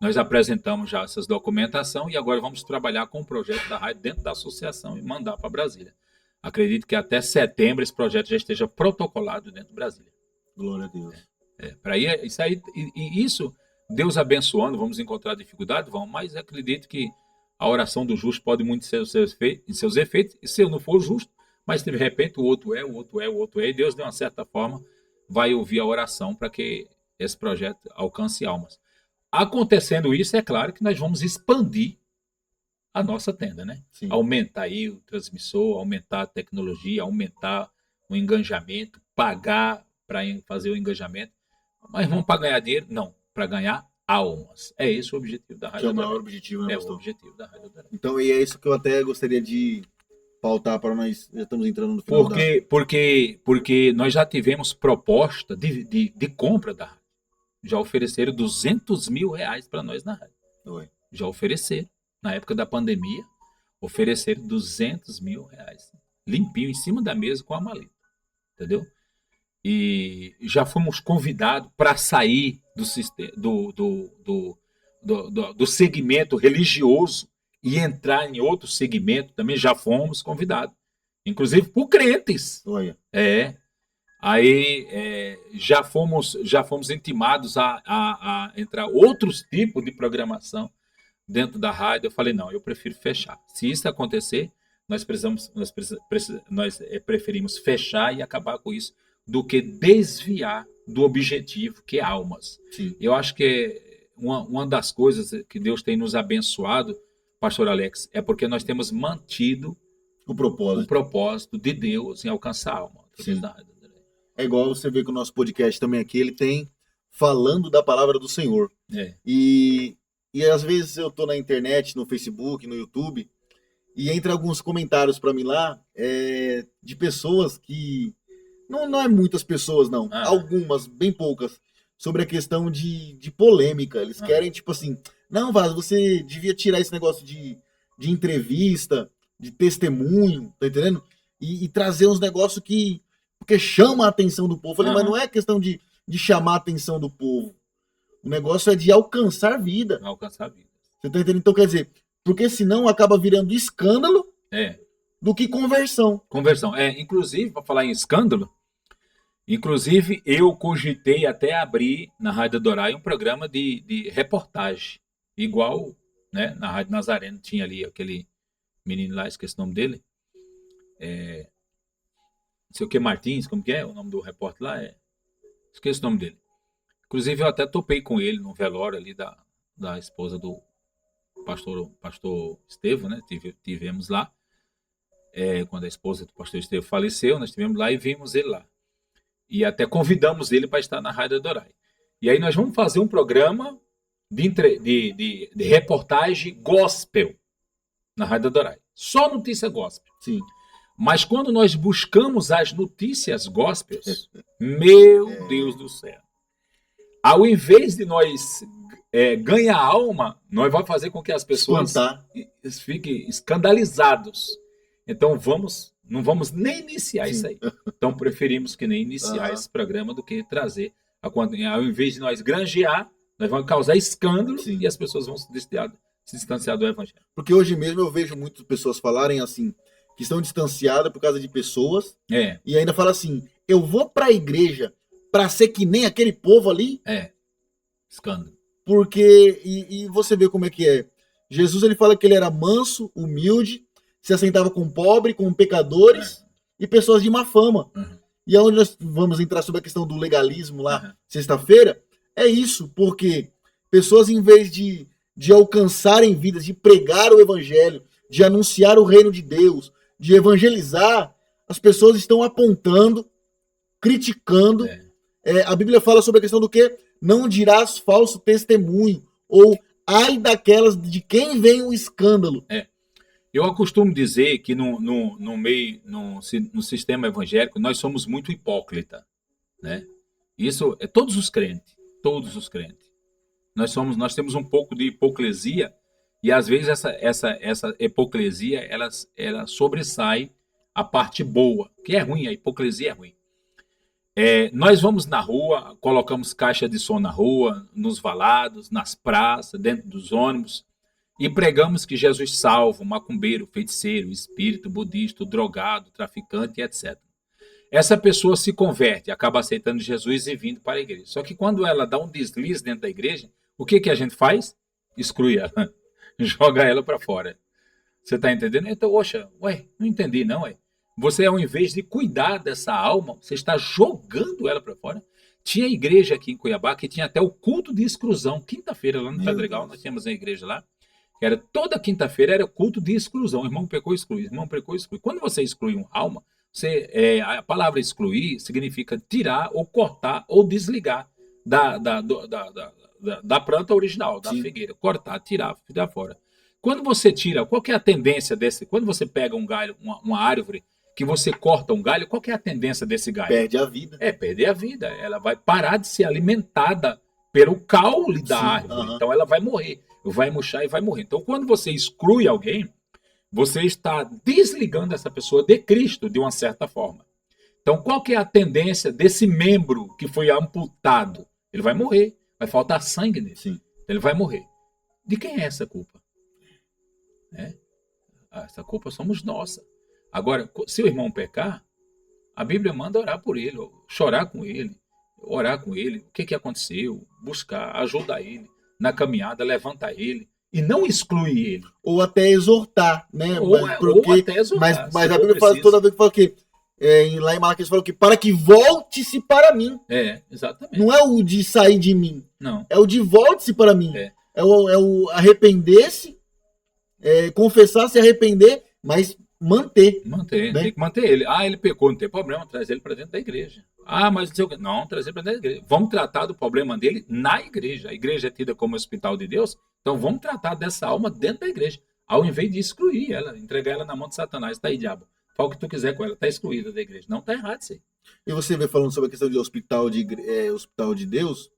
Nós apresentamos já essas documentação e agora vamos trabalhar com o projeto da rádio dentro da associação e mandar para Brasília. Acredito que até setembro esse projeto já esteja protocolado dentro de Brasília. Glória a Deus. Para isso aí, e isso, Deus abençoando, vamos encontrar dificuldade, mas acredito que a oração do justo pode muito ser em seus efeitos, e se eu não for justo, mas de repente o outro é, e Deus de uma certa forma vai ouvir a oração para que esse projeto alcance almas. Acontecendo isso, é claro que nós vamos expandir a nossa tenda, né? Sim. Aumentar aí o transmissor, aumentar a tecnologia, aumentar o engajamento, pagar para fazer o engajamento. Mas vamos para ganhar dinheiro? Não, para ganhar almas. É esse o objetivo da Rádio Adorai. Que é o maior objetivo, né, pastor? É o objetivo da Rádio Adorai. Então, e é isso que eu até gostaria de pautar para nós, já estamos entrando no final porque nós já tivemos proposta de compra da rádio. Já ofereceram R$200 mil para nós na rádio. Oi. Já ofereceram. na época da pandemia, ofereceram R$200 mil, limpinho, em cima da mesa com a maleta, entendeu? E já fomos convidados para sair do segmento religioso e entrar em outro segmento, também já fomos convidados, inclusive por crentes. Olha. Aí já fomos intimados a entrar outros tipos de programação dentro da rádio. Eu falei, não, eu prefiro fechar. Se isso acontecer, nós preferimos fechar e acabar com isso do que desviar do objetivo, que é almas. Sim. Eu acho que uma das coisas que Deus tem nos abençoado, pastor Alex, é porque nós temos mantido o propósito de Deus em alcançar a alma. É igual você vê que o nosso podcast também aqui, ele tem falando da palavra do Senhor. E às vezes eu tô na internet, no Facebook, no YouTube, e entra alguns comentários para mim lá de pessoas que... Não é muitas pessoas, não. Algumas, bem poucas, sobre a questão de polêmica. Eles querem, tipo assim, não, Vaz, você devia tirar esse negócio de entrevista, de testemunho, tá entendendo? E trazer uns negócios porque chama a atenção do povo. Eu falei, mas não é questão de chamar a atenção do povo. O negócio é de alcançar vida. Alcançar vida. Você tá entendendo? Então, quer dizer, porque senão acaba virando escândalo do que conversão. Conversão. Inclusive, para falar em escândalo, eu cogitei até abrir na Rádio Adorai um programa de reportagem. Igual, né, na Rádio Nazareno tinha ali aquele menino lá, esqueci o nome dele. Não sei o que, Martins, como que é o nome do repórter lá? Esqueci o nome dele. Inclusive, eu até topei com ele no velório ali da esposa do pastor Estevão, né? Tivemos lá. Quando a esposa do pastor Estevão faleceu, nós estivemos lá e vimos ele lá. E até convidamos ele para estar na Rádio Adorai. E aí nós vamos fazer um programa de reportagem gospel na Rádio Adorai. Só notícia gospel. Sim. Mas quando nós buscamos as notícias gospels, meu Deus do céu, ao invés de nós ganhar alma, nós vamos fazer com que as pessoas fiquem escandalizadas. Então não vamos nem iniciar isso aí. Então preferimos que nem iniciar esse programa do que trazer. Ao invés de nós granjear, nós vamos causar escândalo e as pessoas vão se distanciar do evangelho. Porque hoje mesmo eu vejo muitas pessoas falarem assim, que estão distanciadas por causa de pessoas, e ainda fala assim, eu vou para a igreja para ser que nem aquele povo ali. Escândalo. Porque, e você vê como é que é. Jesus, ele fala que ele era manso, humilde, se assentava com pobre, com pecadores e pessoas de má fama. E aonde nós vamos entrar sobre a questão do legalismo lá, sexta-feira, é isso, porque pessoas, em vez de alcançarem vidas, de pregar o evangelho, de anunciar o reino de Deus, de evangelizar, as pessoas estão apontando, criticando. A Bíblia fala sobre a questão do quê? Não dirás falso testemunho, ou ai daquelas de quem vem o escândalo. Eu costumo dizer que no sistema evangélico nós somos muito hipócritas, né? Isso é todos os crentes. Nós temos um pouco de hipocrisia e às vezes essa hipocrisia ela sobressai a parte boa, que é ruim, a hipocrisia é ruim. Nós vamos na rua, colocamos caixa de som na rua, nos valados, nas praças, dentro dos ônibus, e pregamos que Jesus salva o macumbeiro, o feiticeiro, o espírito, o budista, o drogado, o traficante, etc. Essa pessoa se converte, acaba aceitando Jesus e vindo para a igreja. Só que quando ela dá um deslize dentro da igreja, o que a gente faz? Exclui ela, joga ela para fora. Você está entendendo? Então, não entendi não, Você, ao invés de cuidar dessa alma, você está jogando ela para fora. Tinha igreja aqui em Cuiabá que tinha até o culto de exclusão. Quinta-feira, lá no Pedregal, nós tínhamos uma igreja lá. Que era, toda quinta-feira era culto de exclusão. Irmão pecou, exclui. Irmão pecou, exclui. Quando você exclui uma alma, a palavra excluir significa tirar ou cortar ou desligar da planta original, da figueira. Cortar, tirar fora. Quando você tira, qual que é a tendência desse? Quando você pega um galho, uma árvore, que você corta um galho, qual que é a tendência desse galho? Perde a vida. Perder a vida. Ela vai parar de ser alimentada pelo caule da Sim, árvore. aham. Então ela vai morrer, vai murchar e vai morrer. Então quando você exclui alguém, você está desligando essa pessoa de Cristo de uma certa forma. Então qual que é a tendência desse membro que foi amputado? Ele vai morrer, vai faltar sangue nele. Sim. Ele vai morrer. De quem é essa culpa? Essa culpa somos nossa. Agora, se o irmão pecar, a Bíblia manda orar por ele, chorar com ele, orar com ele, o que aconteceu, buscar, ajudar ele na caminhada, levantar ele e não excluir ele. Ou até exortar, né? Ou até exortar. Mas a Bíblia fala toda vez que fala que lá em Malaquias fala que para que volte-se para mim. Exatamente. Não é o de sair de mim. Não. É o de volte-se para mim. É o arrepender-se, confessar, se arrepender, mas manter. Manter, né? tem que manter ele. Ele pecou, não tem problema, traz ele para dentro da igreja. Mas não sei o quê. Não, trazer ele para dentro da igreja. Vamos tratar do problema dele na igreja. A igreja é tida como hospital de Deus, então vamos tratar dessa alma dentro da igreja, ao invés de excluir ela, entregar ela na mão de Satanás. Tá aí, diabo. Fala o que tu quiser com ela, tá excluída da igreja. Não, tá errado isso aí. E você vê falando sobre a questão de hospital de Deus,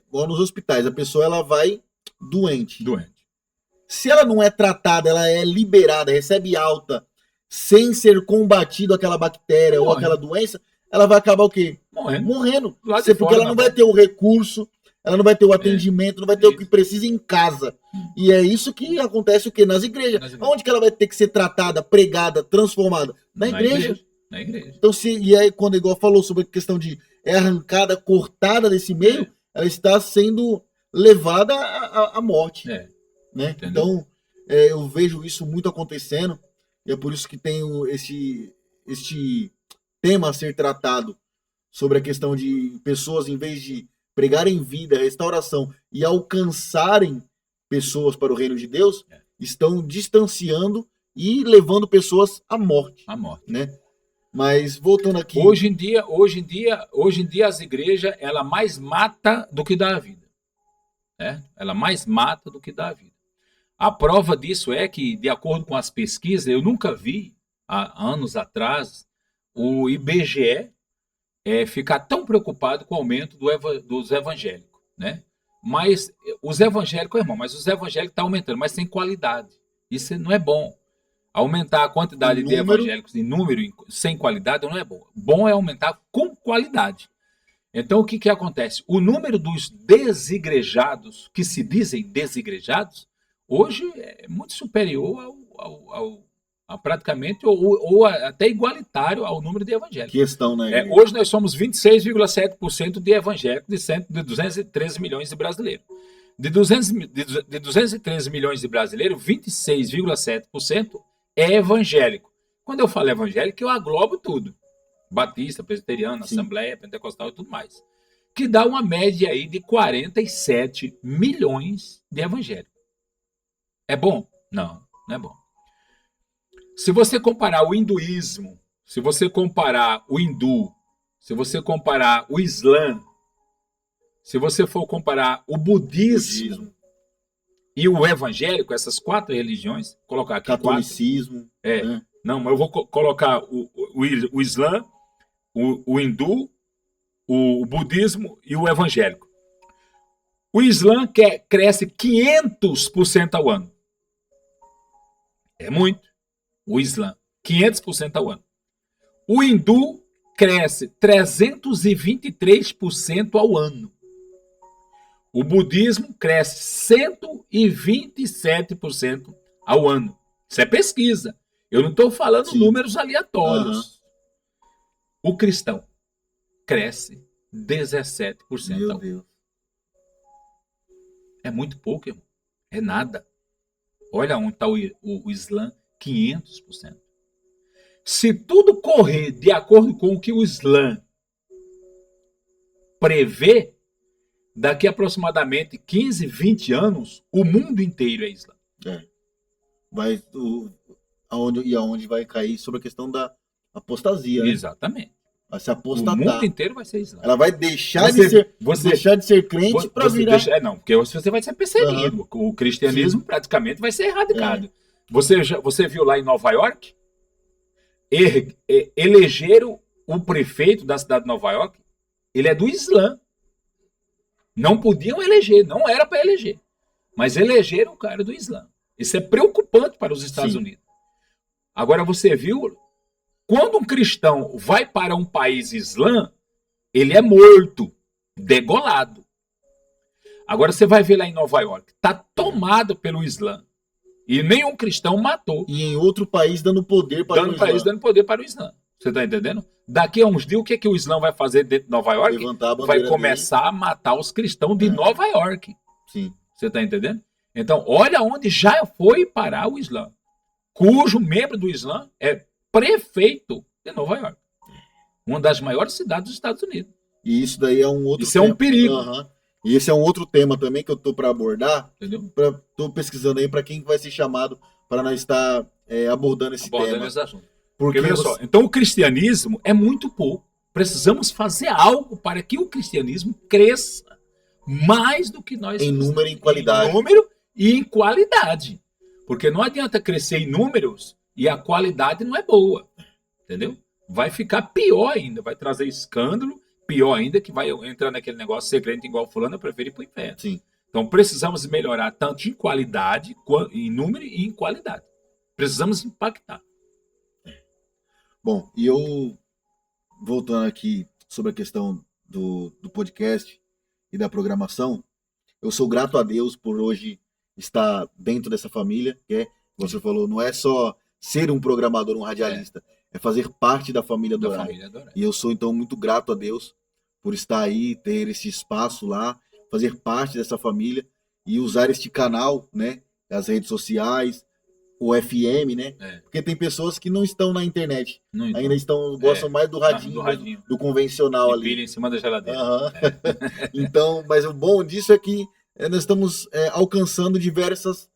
igual nos hospitais, a pessoa ela vai doente. Se ela não é tratada, ela é liberada, recebe alta, sem ser combatido aquela bactéria ou aquela doença, ela vai acabar o quê? Morrendo. Porque ela não vai ter o recurso, ela não vai ter o atendimento, não vai ter o que precisa em casa. E é isso que acontece o quê? Nas igrejas. Onde que ela vai ter que ser tratada, pregada, transformada? Na igreja. Na igreja. Então, e aí, quando igual falou sobre a questão de arrancada, cortada desse meio, ela está sendo levada à morte. Né? Então, eu vejo isso muito acontecendo, e é por isso que tem este tema a ser tratado sobre a questão de pessoas, em vez de pregarem vida, restauração e alcançarem pessoas para o reino de Deus, estão distanciando e levando pessoas à morte. Né? Mas voltando aqui. Hoje em dia as igrejas ela mais mata do que dá a vida. Ela mais mata do que dá a vida. A prova disso é que, de acordo com as pesquisas, eu nunca vi, há anos atrás, o IBGE ficar tão preocupado com o aumento dos evangélicos. Né? Mas os evangélicos, mas os evangélicos estão aumentando, mas sem qualidade. Isso não é bom. Aumentar a quantidade de evangélicos em número, sem qualidade, não é bom. Bom é aumentar com qualidade. Então, o que acontece? O número dos desigrejados, que se dizem desigrejados, hoje é muito superior a praticamente, ou até igualitário ao número de evangélicos. Questão, né? Hoje nós somos 26,7% de evangélicos de 213 milhões de brasileiros. De 213 milhões de brasileiros, 26,7% é evangélico. Quando eu falo evangélico, eu aglobo tudo. Batista, presbiteriano, assembleia, pentecostal e tudo mais. Que dá uma média aí de 47 milhões de evangélicos. É bom? Não, não é bom. Se você comparar o hinduísmo, se você comparar o hindu, se você comparar o islã, se você for comparar o budismo e o evangélico, essas 4 religiões, colocar aqui catolicismo. 4. Né? Não, mas eu vou colocar o islã, o hindu, o budismo e o evangélico. O islã cresce 500% ao ano. É muito. O islã, 500% ao ano. O hindu cresce 323% ao ano. O budismo cresce 127% ao ano. Isso é pesquisa. Eu não estou falando números aleatórios. O cristão cresce 17% Meu ao ano. Deus. É muito pouco, irmão. É nada. Olha onde está o Islã, 500%. Se tudo correr de acordo com o que o Islã prevê, daqui a aproximadamente 15, 20 anos, o mundo inteiro é Islã. Aonde vai cair sobre a questão da apostasia. Né? Exatamente. Vai se apostatar. O mundo inteiro vai ser Islã. Ela vai deixar de ser crente para virar... porque você vai ser perseguido. O cristianismo praticamente vai ser erradicado. Você viu lá em Nova York? Elegeram o prefeito da cidade de Nova York. Ele é do Islã. Não podiam eleger, não era para eleger. Mas elegeram o cara do Islã. Isso é preocupante para os Estados Sim. Unidos. Agora você viu, quando um cristão vai para um país islã, ele é morto, degolado. Agora você vai ver lá em Nova York, está tomado pelo Islã. E nenhum cristão matou. E em outro país dando poder para o Islã. Dando poder para o Islã. Você está entendendo? Daqui a uns dias, o que o Islã vai fazer dentro de Nova York? Levantar a bandeira Vai começar a matar os cristãos de Nova York. Sim. Você está entendendo? Então, olha onde já foi parar o Islã. Cujo membro do Islã é prefeito de Nova York. Uma das maiores cidades dos Estados Unidos. E isso daí é um outro Isso é um perigo. E esse é um outro tema também que eu tô para abordar. Entendeu? Tô pesquisando aí para quem vai ser chamado para nós estar abordando esse tema. Esse assunto. Porque veja só, então o cristianismo é muito pouco. Precisamos fazer algo para que o cristianismo cresça mais do que nós. Em número e em qualidade. Em número e em qualidade. Porque não adianta crescer em números e a qualidade não é boa. Entendeu? Vai ficar pior ainda. Vai trazer escândalo. Pior ainda, que vai entrar naquele negócio secreto igual fulano, eu prefiro ir para o inferno. Sim. Então precisamos melhorar tanto em qualidade, em número e em qualidade. Precisamos impactar. Bom, e eu, voltando aqui sobre a questão do podcast e da programação, eu sou grato a Deus por hoje estar dentro dessa família, que você falou, não é só ser um programador, um radialista, é fazer parte da família Dorai. E eu sou, então, muito grato a Deus por estar aí, ter esse espaço lá, fazer parte dessa família e usar este canal, né, as redes sociais, o FM, né? Porque tem pessoas que não estão na internet, ainda gostam mais do radinho, do convencional ali. Pilha em cima da geladeira. Então, mas o bom disso é que nós estamos alcançando diversas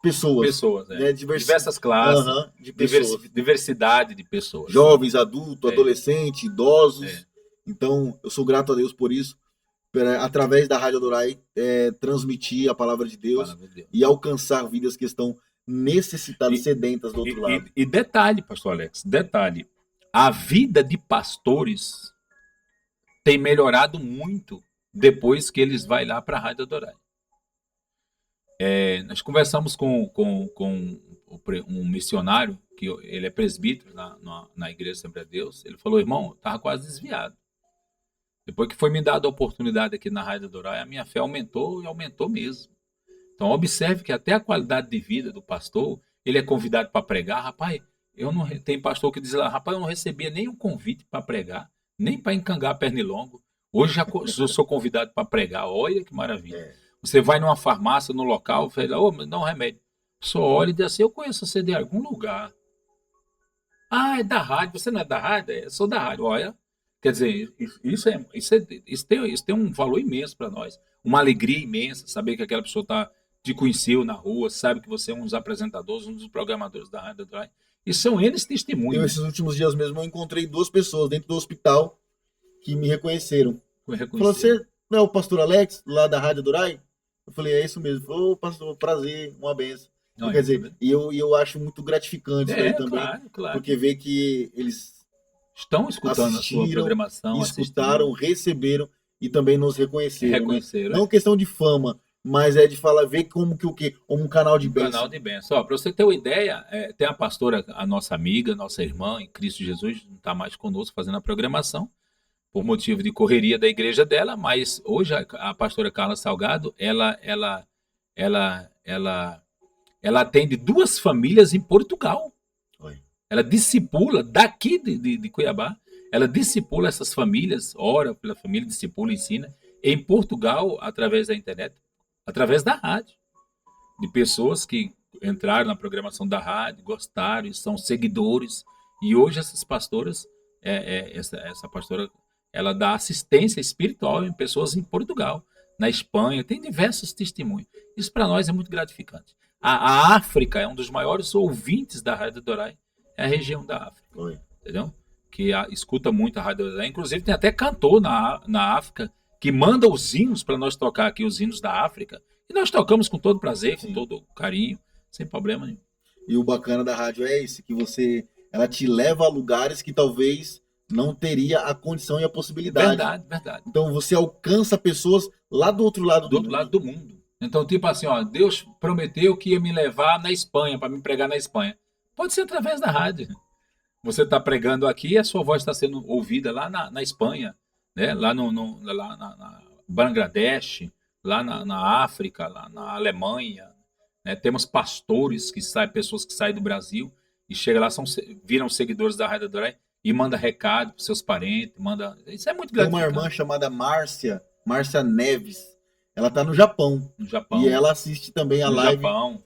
pessoas, né? Diversas classes, de pessoas. Diversidade de pessoas. Jovens, adultos, adolescentes, idosos. Então, eu sou grato a Deus por isso. Através da Rádio Dorai, transmitir a palavra de Deus e alcançar vidas que estão necessitadas, sedentas do outro lado. E detalhe, pastor Alex, a vida de pastores tem melhorado muito depois que eles vão lá para a Rádio Dorai. Nós conversamos com um missionário, que ele é presbítero na Igreja Assembleia de Deus. Ele falou, irmão, eu estava quase desviado. Depois que foi me dada a oportunidade aqui na Rádio Dorai, a minha fé aumentou e aumentou mesmo. Então, observe que até a qualidade de vida do pastor, ele é convidado para pregar. Rapaz, tem pastor que diz lá, rapaz, eu não recebia nenhum convite para pregar, nem para encangar pernilongo. Hoje já sou convidado para pregar. Olha que maravilha. Você vai numa farmácia, no local, fala, me dá um remédio. Só olha e diz assim, eu conheço você de algum lugar. Ah, é da rádio. Você não é da rádio? Eu sou da rádio. Olha, quer dizer, isso tem um valor imenso para nós. Uma alegria imensa, saber que aquela pessoa te conheceu na rua, sabe que você é um dos apresentadores, um dos programadores da Rádio Dorai. E são eles testemunhos. Esses últimos dias mesmo eu encontrei 2 pessoas dentro do hospital que me reconheceram. Falou, você não é o pastor Alex, lá da Rádio Dorai? Eu falei, é isso mesmo. Falou, pastor, prazer, uma benção. Não, quer dizer, e eu acho muito gratificante isso aí também. Claro. Porque ver que eles estão escutando a sua programação, escutaram, receberam e também nos reconheceram. Né? Não questão de fama, mas é de ver como um canal de bênção. Canal de bênção. Para você ter uma ideia, tem a pastora, a nossa amiga, nossa irmã em Cristo Jesus, não está mais conosco fazendo a programação, por motivo de correria da igreja dela, mas hoje a pastora Carla Salgado, ela atende 2 famílias em Portugal. Oi. Ela discipula daqui de Cuiabá, ela discipula essas famílias, ora pela família, discipula, ensina, em Portugal, através da internet, através da rádio, de pessoas que entraram na programação da rádio, gostaram, são seguidores, e hoje essas pastoras, essa pastora, ela dá assistência espiritual em pessoas em Portugal, na Espanha, tem diversos testemunhos. Isso para nós é muito gratificante. A África é um dos maiores ouvintes da Rádio Dorai, é a região da África. Oi. Entendeu? Que escuta muito a Rádio Dorai. Inclusive tem até cantor na África que manda os hinos para nós tocar aqui, os hinos da África. E nós tocamos com todo prazer, com todo carinho, sem problema nenhum. E o bacana da rádio é esse, que ela te leva a lugares que talvez não teria a condição e a possibilidade. Verdade, verdade. Então você alcança pessoas lá do outro lado Do outro lado do mundo. Então, tipo assim, ó, Deus prometeu que ia me levar na Espanha, para me pregar na Espanha. Pode ser através da rádio. Você está pregando aqui e a sua voz está sendo ouvida lá na Espanha, né? Lá, lá na Bangladesh, lá na África, lá na Alemanha. Né? Temos pastores que saem, pessoas que saem do Brasil e chegam lá, viram seguidores da Rádio Adonai e manda recado para seus parentes, manda. Isso é muito Tem uma gratificante. irmã chamada Márcia Neves. Ela está no Japão. No Japão. E ela assiste também a no live Japão.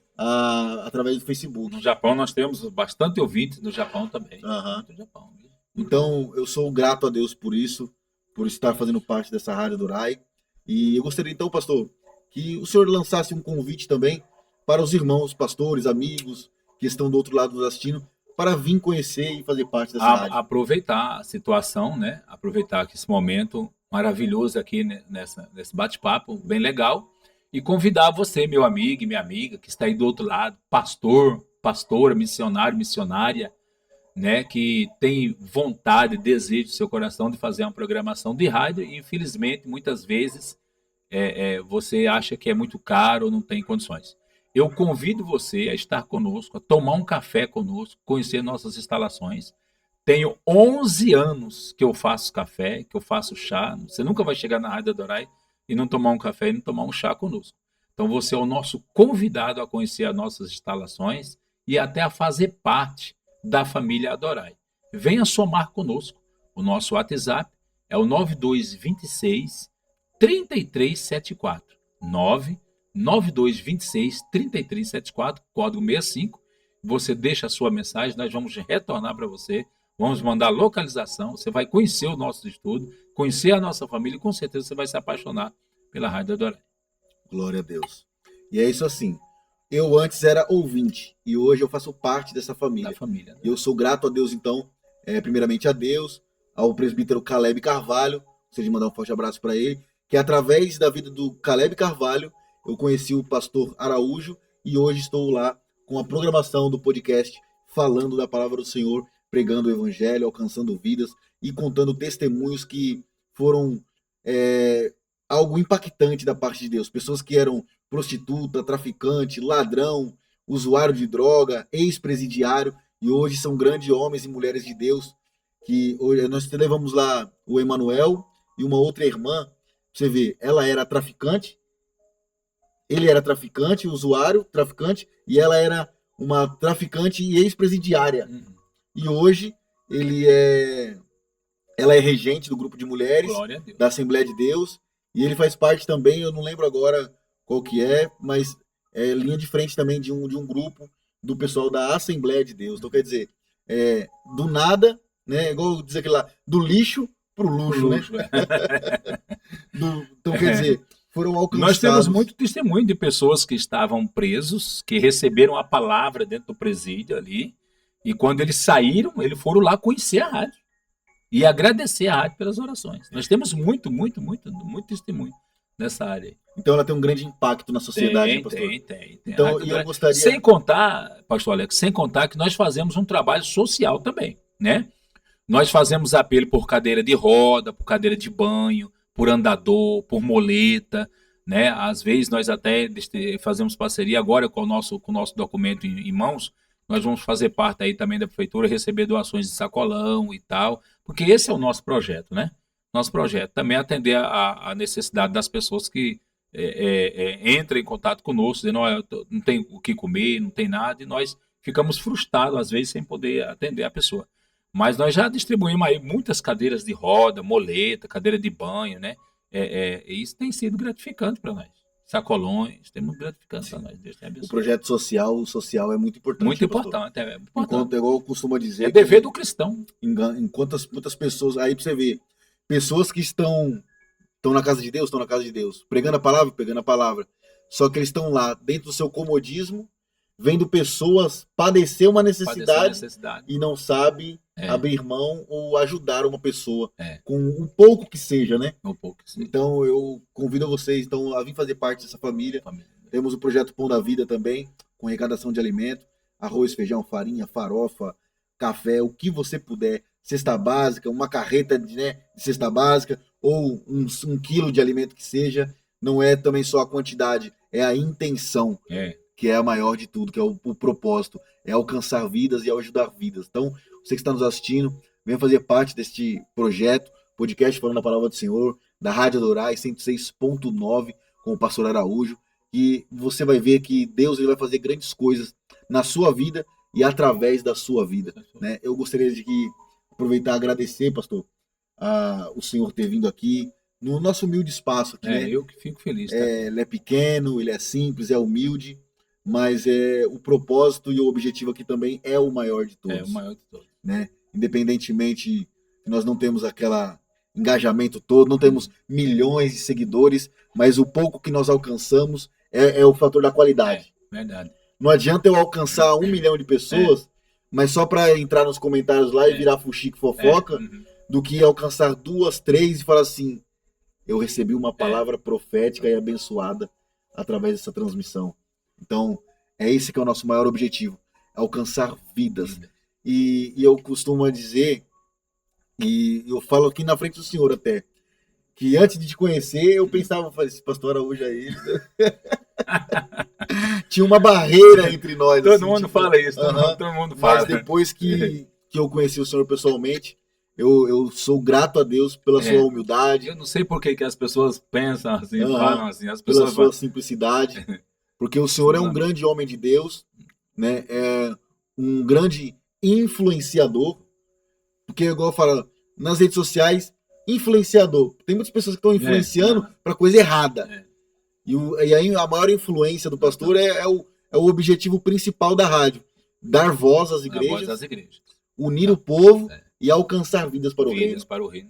Através do Facebook. No Japão nós temos bastante ouvintes no Japão também. Uhum. Japão. Então eu sou grato a Deus por isso, por estar fazendo parte dessa Rádio Adonai. E eu gostaria então, pastor, que o senhor lançasse um convite também para os irmãos, pastores, amigos que estão do outro lado nos assistindo, para vir conhecer e fazer parte dessa rádio. Aproveitar a situação, né? Aproveitar que esse momento maravilhoso aqui nesse bate-papo, bem legal, e convidar você, meu amigo e minha amiga, que está aí do outro lado, pastor, pastora, missionário, missionária, né? Que tem vontade, desejo do seu coração de fazer uma programação de rádio e, infelizmente, muitas vezes você acha que é muito caro ou não tem condições. Eu convido você a estar conosco, a tomar um café conosco, conhecer nossas instalações. Tenho 11 anos que eu faço café, que eu faço chá. Você nunca vai chegar na Rádio Adonai e não tomar um café e não tomar um chá conosco. Então você é o nosso convidado a conhecer as nossas instalações e até a fazer parte da família Adorai. Venha somar conosco. O nosso WhatsApp é o 9226 3374 99226 3374, código 65. Você deixa a sua mensagem, nós vamos retornar para você, vamos mandar a localização, você vai conhecer o nosso estudo, conhecer a nossa família e com certeza você vai se apaixonar pela Rádio Adonai. Glória a Deus. E é isso assim. Eu antes era ouvinte e hoje eu faço parte dessa família. Né? Eu sou grato a Deus, então, primeiramente a Deus, ao presbítero Caleb Carvalho, gostaria de mandar um forte abraço para ele, que através da vida do Caleb Carvalho, eu conheci o pastor Araújo e hoje estou lá com a programação do podcast, falando da palavra do Senhor, pregando o evangelho, alcançando vidas e contando testemunhos que foram algo impactante da parte de Deus. Pessoas que eram prostituta, traficante, ladrão, usuário de droga, ex-presidiário, e hoje são grandes homens e mulheres de Deus, que hoje nós levamos lá o Emanuel e uma outra irmã. Você vê, ela era traficante, ele era traficante, usuário, traficante, e ela era uma traficante e ex-presidiária. E hoje ela é regente do grupo de mulheres da Assembleia de Deus, e ele faz parte também, eu não lembro agora qual que mas é linha de frente também de um grupo do pessoal da Assembleia de Deus. Então, quer dizer, do nada, né, igual dizer aquilo lá, do lixo pro luxo, né? Então, quer dizer, foram alcançados. Nós temos muito testemunho de pessoas que estavam presos, que receberam a palavra dentro do presídio ali, e quando eles saíram, eles foram lá conhecer a rádio e agradecer a rádio pelas orações. Nós temos muito testemunho nessa área. Então ela tem um grande impacto na sociedade, tem, pastor? Tem. Então, eu gostaria... Sem contar, pastor Alex, sem contar que nós fazemos um trabalho social também, né? Nós fazemos apelo por cadeira de roda, por cadeira de banho, por andador, por moleta, né? Às vezes nós até fazemos parceria agora com o nosso documento em mãos, nós vamos fazer parte aí também da prefeitura, receber doações de sacolão e tal, porque esse é o nosso projeto, né? Nosso projeto também é atender a necessidade das pessoas que entram em contato conosco, dizendo, não tem o que comer, não tem nada, e nós ficamos frustrados, às vezes, sem poder atender a pessoa. Mas nós já distribuímos aí muitas cadeiras de roda, moleta, cadeira de banho, né? E isso tem sido gratificante para nós. Sacolões, tem muito gratificante para nós. Deus te abençoe. O projeto social é muito importante. Muito importante, Enquanto, igual eu costumo dizer... É dever do cristão. Enquanto muitas pessoas... Aí pra você ver, pessoas que estão na casa de Deus, pregando a palavra, só que eles estão lá, dentro do seu comodismo, vendo pessoas padecer uma necessidade e não sabe abrir mão ou ajudar uma pessoa com um pouco que seja, né? Então eu convido vocês a vir fazer parte dessa família. Temos o projeto Pão da Vida também, com arrecadação de alimento, arroz, feijão, farinha, farofa, café, o que você puder. cesta básica, uma carreta de cesta básica, ou um quilo de alimento que seja, não é também só a quantidade, é a intenção, que é a maior de tudo, que é o propósito, é alcançar vidas e ajudar vidas. Então, você que está nos assistindo, venha fazer parte deste projeto, podcast Falando a Palavra do Senhor, da Rádio Adorai 106.9, com o pastor Araújo, e você vai ver que Deus ele vai fazer grandes coisas na sua vida e através da sua vida, né? Eu gostaria de aproveitar e agradecer, pastor, o senhor ter vindo aqui no nosso humilde espaço aqui, né? Eu que fico feliz. Tá? Ele é pequeno, ele é simples, é humilde, mas o propósito e o objetivo aqui também é o maior de todos. É o maior de todos. Né? Independentemente que nós não temos aquele engajamento todo, não temos milhões de seguidores, mas o pouco que nós alcançamos é o fator da qualidade. Verdade. Não adianta eu alcançar 1 milhão de pessoas, mas só para entrar nos comentários lá e virar fuxico fofoca, do que alcançar 2, 3 e falar assim, eu recebi uma palavra profética e abençoada através dessa transmissão. Então, é esse que é o nosso maior objetivo, alcançar vidas. E eu costumo dizer, e eu falo aqui na frente do senhor até, que antes de te conhecer, eu pensava, esse pastor Araújo aí... Tinha uma barreira entre nós. Todo mundo fala isso, todo mundo fala. Mas depois que eu conheci o senhor pessoalmente, eu sou grato a Deus pela sua humildade. Eu não sei por que as pessoas pensam assim, falam assim. As pessoas pela sua simplicidade. Porque o senhor é um grande homem de Deus, né? É um grande influenciador. Porque, igual eu falo, nas redes sociais, influenciador. Tem muitas pessoas que estão influenciando para coisa errada. E aí a maior influência do pastor é o objetivo principal da rádio. Dar voz às igrejas, unir o povo e alcançar vidas para o reino.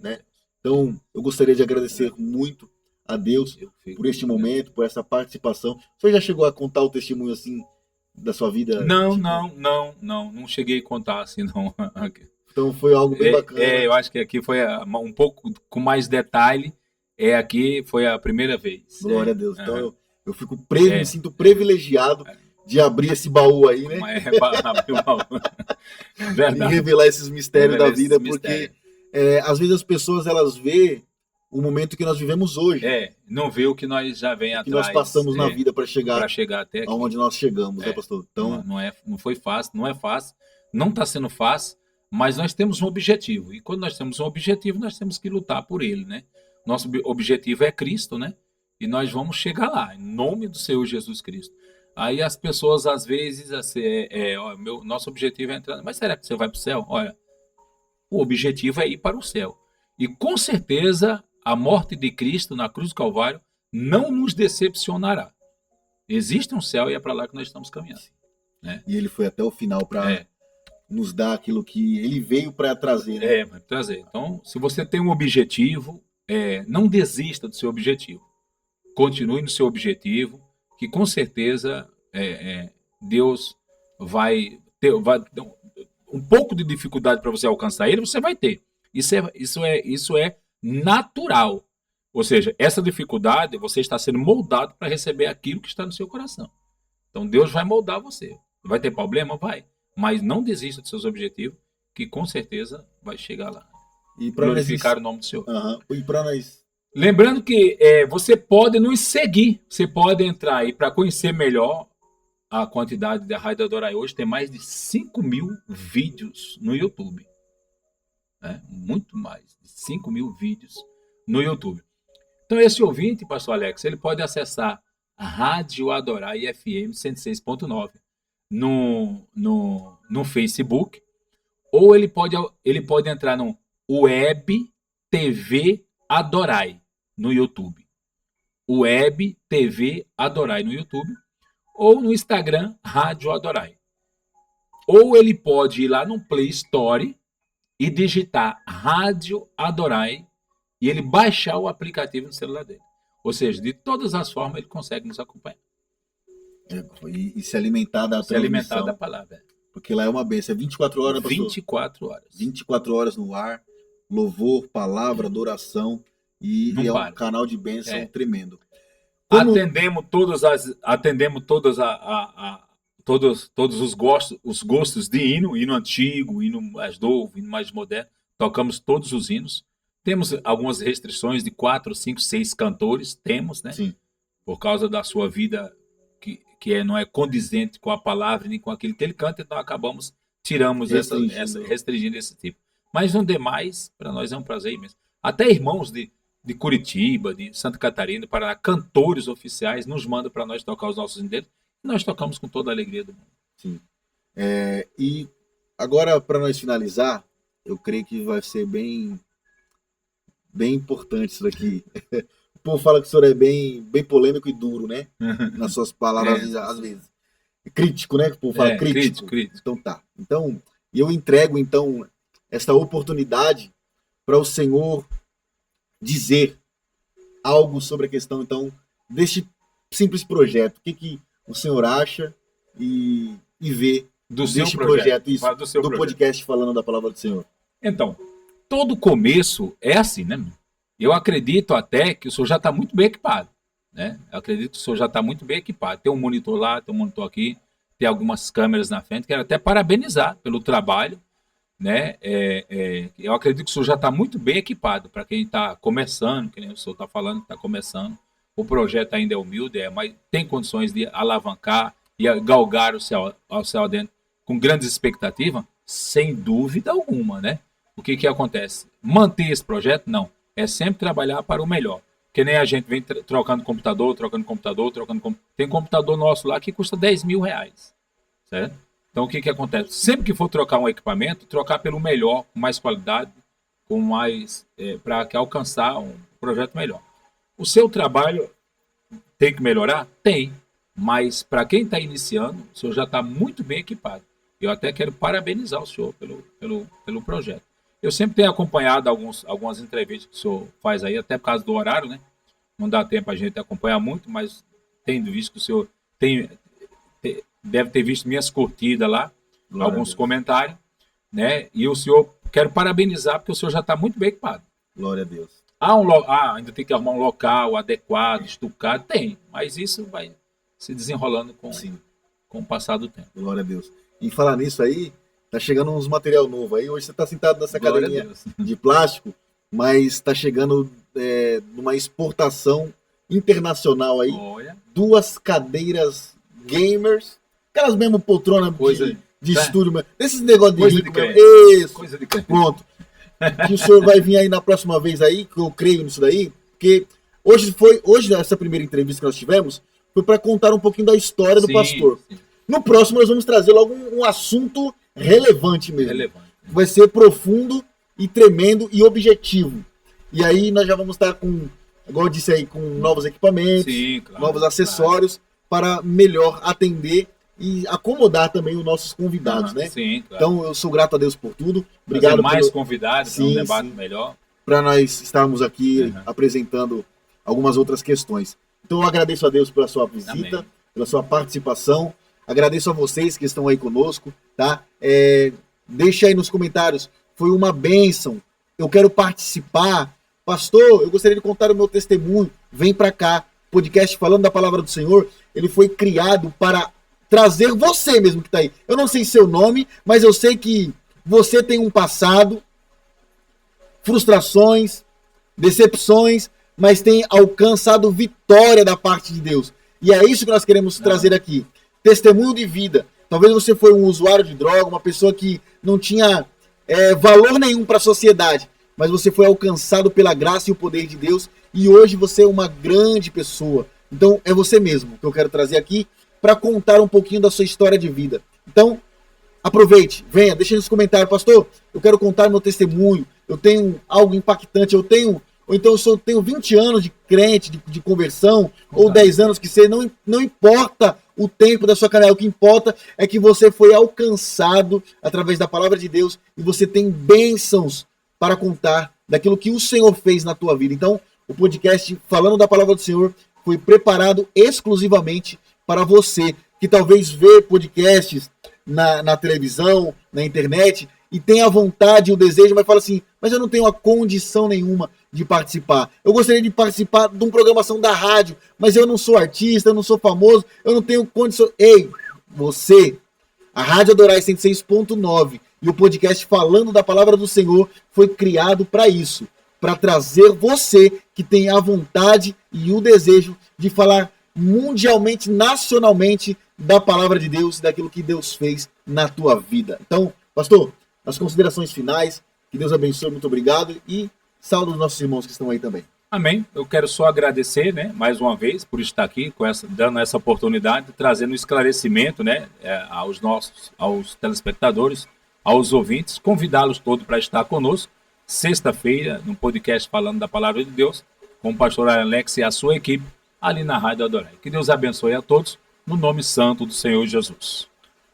Né? Então, eu gostaria de agradecer muito a Deus por este momento, por essa participação. Você já chegou a contar o testemunho assim da sua vida? Não cheguei a contar assim, não. Então foi algo bem bacana. Eu acho que aqui foi um pouco com mais detalhe. Aqui foi a primeira vez. Glória a Deus. Então eu fico me sinto privilegiado de abrir esse baú aí, né? Abrir o baú. E revelar esses mistérios da vida, porque às vezes as pessoas elas vê o momento que nós vivemos hoje. Não vê o que nós já vem atrás. Que nós passamos na vida para chegar até aqui. Aonde nós chegamos, né, pastor? Então não foi fácil, não é fácil, não está sendo fácil, mas nós temos um objetivo. E quando nós temos um objetivo, nós temos que lutar por ele, né? Nosso objetivo é Cristo, né? E nós vamos chegar lá, em nome do Senhor Jesus Cristo. Aí as pessoas, às vezes, assim, nosso objetivo é entrar... Mas será que você vai para o céu? Olha, o objetivo é ir para o céu. E, com certeza, a morte de Cristo na cruz do Calvário não nos decepcionará. Existe um céu e é para lá que nós estamos caminhando. Né? E ele foi até o final para nos dar aquilo que ele veio para trazer. Né? Vai trazer. Então, se você tem um objetivo... não desista do seu objetivo. Continue no seu objetivo, que com certeza Deus vai ter um pouco de dificuldade para você alcançar ele, você vai ter. Isso é natural. Ou seja, essa dificuldade, você está sendo moldado para receber aquilo que está no seu coração. Então Deus vai moldar você. Vai ter problema? Vai. Mas não desista dos seus objetivos, que com certeza vai chegar lá. E para glorificar o nome do Senhor. E para nós. Lembrando que você pode nos seguir, você pode entrar aí para conhecer melhor a quantidade da Rádio Adorai. Hoje tem mais de 5.000 vídeos no YouTube. Muito mais de 5.000 vídeos no YouTube. Então esse ouvinte, pastor Alex, ele pode acessar a Rádio Adorai FM 106.9 no Facebook, ou ele pode entrar no Web TV Adorai no YouTube. Web TV Adorai no YouTube. Ou no Instagram, Rádio Adorai. Ou ele pode ir lá no Play Store e digitar Rádio Adorai e ele baixar o aplicativo no celular dele. Ou seja, de todas as formas ele consegue nos acompanhar. E se alimentar da transmissão. Se alimentar da palavra. Porque lá é uma bênção. É 24 horas, pastor? 24 horas. 24 horas no ar. Louvor, palavra, adoração. E é um canal de bênção tremendo. Atendemos todos os gostos de hino antigo, hino mais novo, hino mais moderno. tocamos todos os hinos. Temos algumas restrições de 4, 5, 6 cantores, temos, né? Sim. Por causa da sua vida não é condizente com a palavra nem com aquilo que ele canta, então tiramos restringindo esse tipo. Mas no demais, para nós é um prazer imenso. Até irmãos de Curitiba, de Santa Catarina, Paraná, cantores oficiais, nos mandam para nós tocar os nossos hinos, e nós tocamos com toda a alegria do mundo. Sim. E agora, para nós finalizar, eu creio que vai ser bem importante isso daqui. O povo fala que o senhor é bem polêmico e duro, né? Nas suas palavras, às vezes. Crítico, né? O povo fala crítico. Então tá. Então, eu entrego, então, esta oportunidade para o senhor dizer algo sobre a questão, então, deste simples projeto. O que o senhor acha e vê deste projeto, do podcast Falando da Palavra do Senhor? Então, todo começo é assim, né? Eu acredito até que o senhor já está muito bem equipado, né? Eu acredito que o senhor já está muito bem equipado. Tem um monitor lá, tem um monitor aqui, tem algumas câmeras na frente. Quero até parabenizar pelo trabalho, né? Eu acredito que o senhor já está muito bem equipado para quem está começando, que nem o senhor está falando, está começando. O projeto ainda é humilde, mas tem condições de alavancar e galgar ao céu adentro com grandes expectativas, sem dúvida alguma, né? O que acontece? Manter esse projeto? Não. É sempre trabalhar para o melhor. Que nem a gente vem trocando computador. Tem computador nosso lá que custa 10 mil reais. Certo? Então, o que acontece? Sempre que for trocar um equipamento, trocar pelo melhor, com mais qualidade, para alcançar um projeto melhor. O seu trabalho tem que melhorar? Tem. Mas, para quem está iniciando, o senhor já está muito bem equipado. Eu até quero parabenizar o senhor pelo projeto. Eu sempre tenho acompanhado algumas entrevistas que o senhor faz aí, até por causa do horário, né? Não dá tempo a gente acompanhar muito, mas tenho visto que o senhor deve ter visto minhas curtidas lá, alguns comentários, né? E o senhor, quero parabenizar, porque o senhor já está muito bem equipado. Glória a Deus. Ainda tem que arrumar um local adequado, estucado, tem, mas isso vai se desenrolando com o passar do tempo. Glória a Deus. E falar nisso aí, tá chegando uns material novo aí. Hoje você tá sentado nessa cadeirinha de plástico, mas tá chegando numa exportação internacional aí. Olha. 2 cadeiras gamers, aquelas mesmo poltronas de estúdio, desses negócios de rico mesmo. Isso. Coisa de crente. Pronto. Que o senhor vai vir aí na próxima vez aí, que eu creio nisso daí, porque hoje essa primeira entrevista que nós tivemos foi para contar um pouquinho da história do pastor. Sim. No próximo nós vamos trazer logo um assunto relevante mesmo. Vai ser profundo e tremendo e objetivo. E aí nós já vamos estar com, igual eu disse aí, com novos equipamentos, novos acessórios, para melhor atender e acomodar também os nossos convidados, né? Sim, claro. Então eu sou grato a Deus por tudo. Obrigado mais convidados, um debate melhor. Para nós estarmos aqui apresentando algumas outras questões. Então eu agradeço a Deus pela sua visita, Amém. Pela sua participação. Agradeço a vocês que estão aí conosco, tá? Deixa aí nos comentários. Foi uma bênção. Eu quero participar. Pastor, eu gostaria de contar o meu testemunho. Vem para cá. Podcast Falando da Palavra do Senhor. Ele foi criado para trazer você mesmo que está aí. Eu não sei seu nome, mas eu sei que você tem um passado, frustrações, decepções, mas tem alcançado vitória da parte de Deus. E é isso que nós queremos trazer aqui. Testemunho de vida. Talvez você foi um usuário de droga, uma pessoa que não tinha valor nenhum para a sociedade, mas você foi alcançado pela graça e o poder de Deus e hoje você é uma grande pessoa. Então é você mesmo que eu quero trazer aqui para contar um pouquinho da sua história de vida. Então aproveite, venha, deixe nos comentários, pastor, eu quero contar meu testemunho, eu tenho algo impactante, ou então eu tenho 20 anos de crente, de conversão, ou 10 anos que você, não importa o tempo da sua caminhada, o que importa é que você foi alcançado através da palavra de Deus e você tem bênçãos para contar daquilo que o Senhor fez na tua vida. Então, o podcast Falando da Palavra do Senhor foi preparado exclusivamente para você, que talvez vê podcasts na televisão, na internet, e tem a vontade e o desejo, mas fala assim, mas eu não tenho a condição nenhuma de participar. Eu gostaria de participar de uma programação da rádio, mas eu não sou artista, eu não sou famoso, eu não tenho condição. Ei, você, a Rádio Adorai 106.9 E o podcast Falando da Palavra do Senhor foi criado para isso, para trazer você que tem a vontade e o desejo de falar mundialmente, nacionalmente da Palavra de Deus e daquilo que Deus fez na tua vida. Então, pastor, as considerações finais, que Deus abençoe, muito obrigado e saúde os nossos irmãos que estão aí também. Amém. Eu quero só agradecer, né, mais uma vez, por estar aqui, dando essa oportunidade, trazendo esclarecimento, né, aos telespectadores, aos ouvintes, convidá-los todos para estar conosco, sexta-feira, no podcast Falando da Palavra de Deus, com o pastor Alex e a sua equipe, ali na Rádio Adonai. Que Deus abençoe a todos, no nome santo do Senhor Jesus.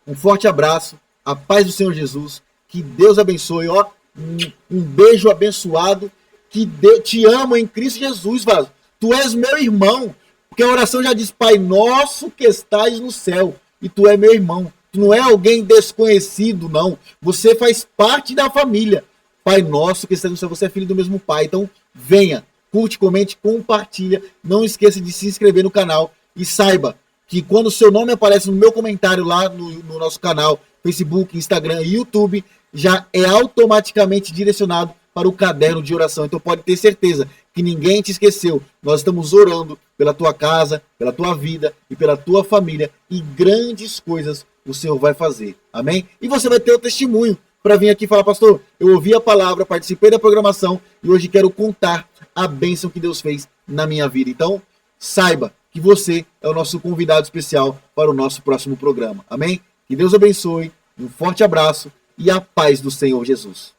Um forte abraço, a paz do Senhor Jesus, que Deus abençoe, ó, um beijo abençoado, que Deus te ama em Cristo Jesus, vaso. Tu és meu irmão, porque a oração já diz, Pai nosso que estais no céu, e tu é meu irmão. Tu não é alguém desconhecido, não. Você faz parte da família. Pai nosso que estais no céu, você é filho do mesmo Pai. Então, venha, curte, comente, compartilha. Não esqueça de se inscrever no canal e saiba que quando o seu nome aparece no meu comentário lá no nosso canal, Facebook, Instagram e YouTube, já é automaticamente direcionado para o caderno de oração. Então pode ter certeza que ninguém te esqueceu. Nós estamos orando pela tua casa, pela tua vida e pela tua família, e grandes coisas o Senhor vai fazer. Amém? E você vai ter o testemunho para vir aqui e falar, pastor, eu ouvi a palavra, participei da programação e hoje quero contar a bênção que Deus fez na minha vida. Então, saiba que você é o nosso convidado especial para o nosso próximo programa. Amém? Que Deus abençoe, um forte abraço e a paz do Senhor Jesus.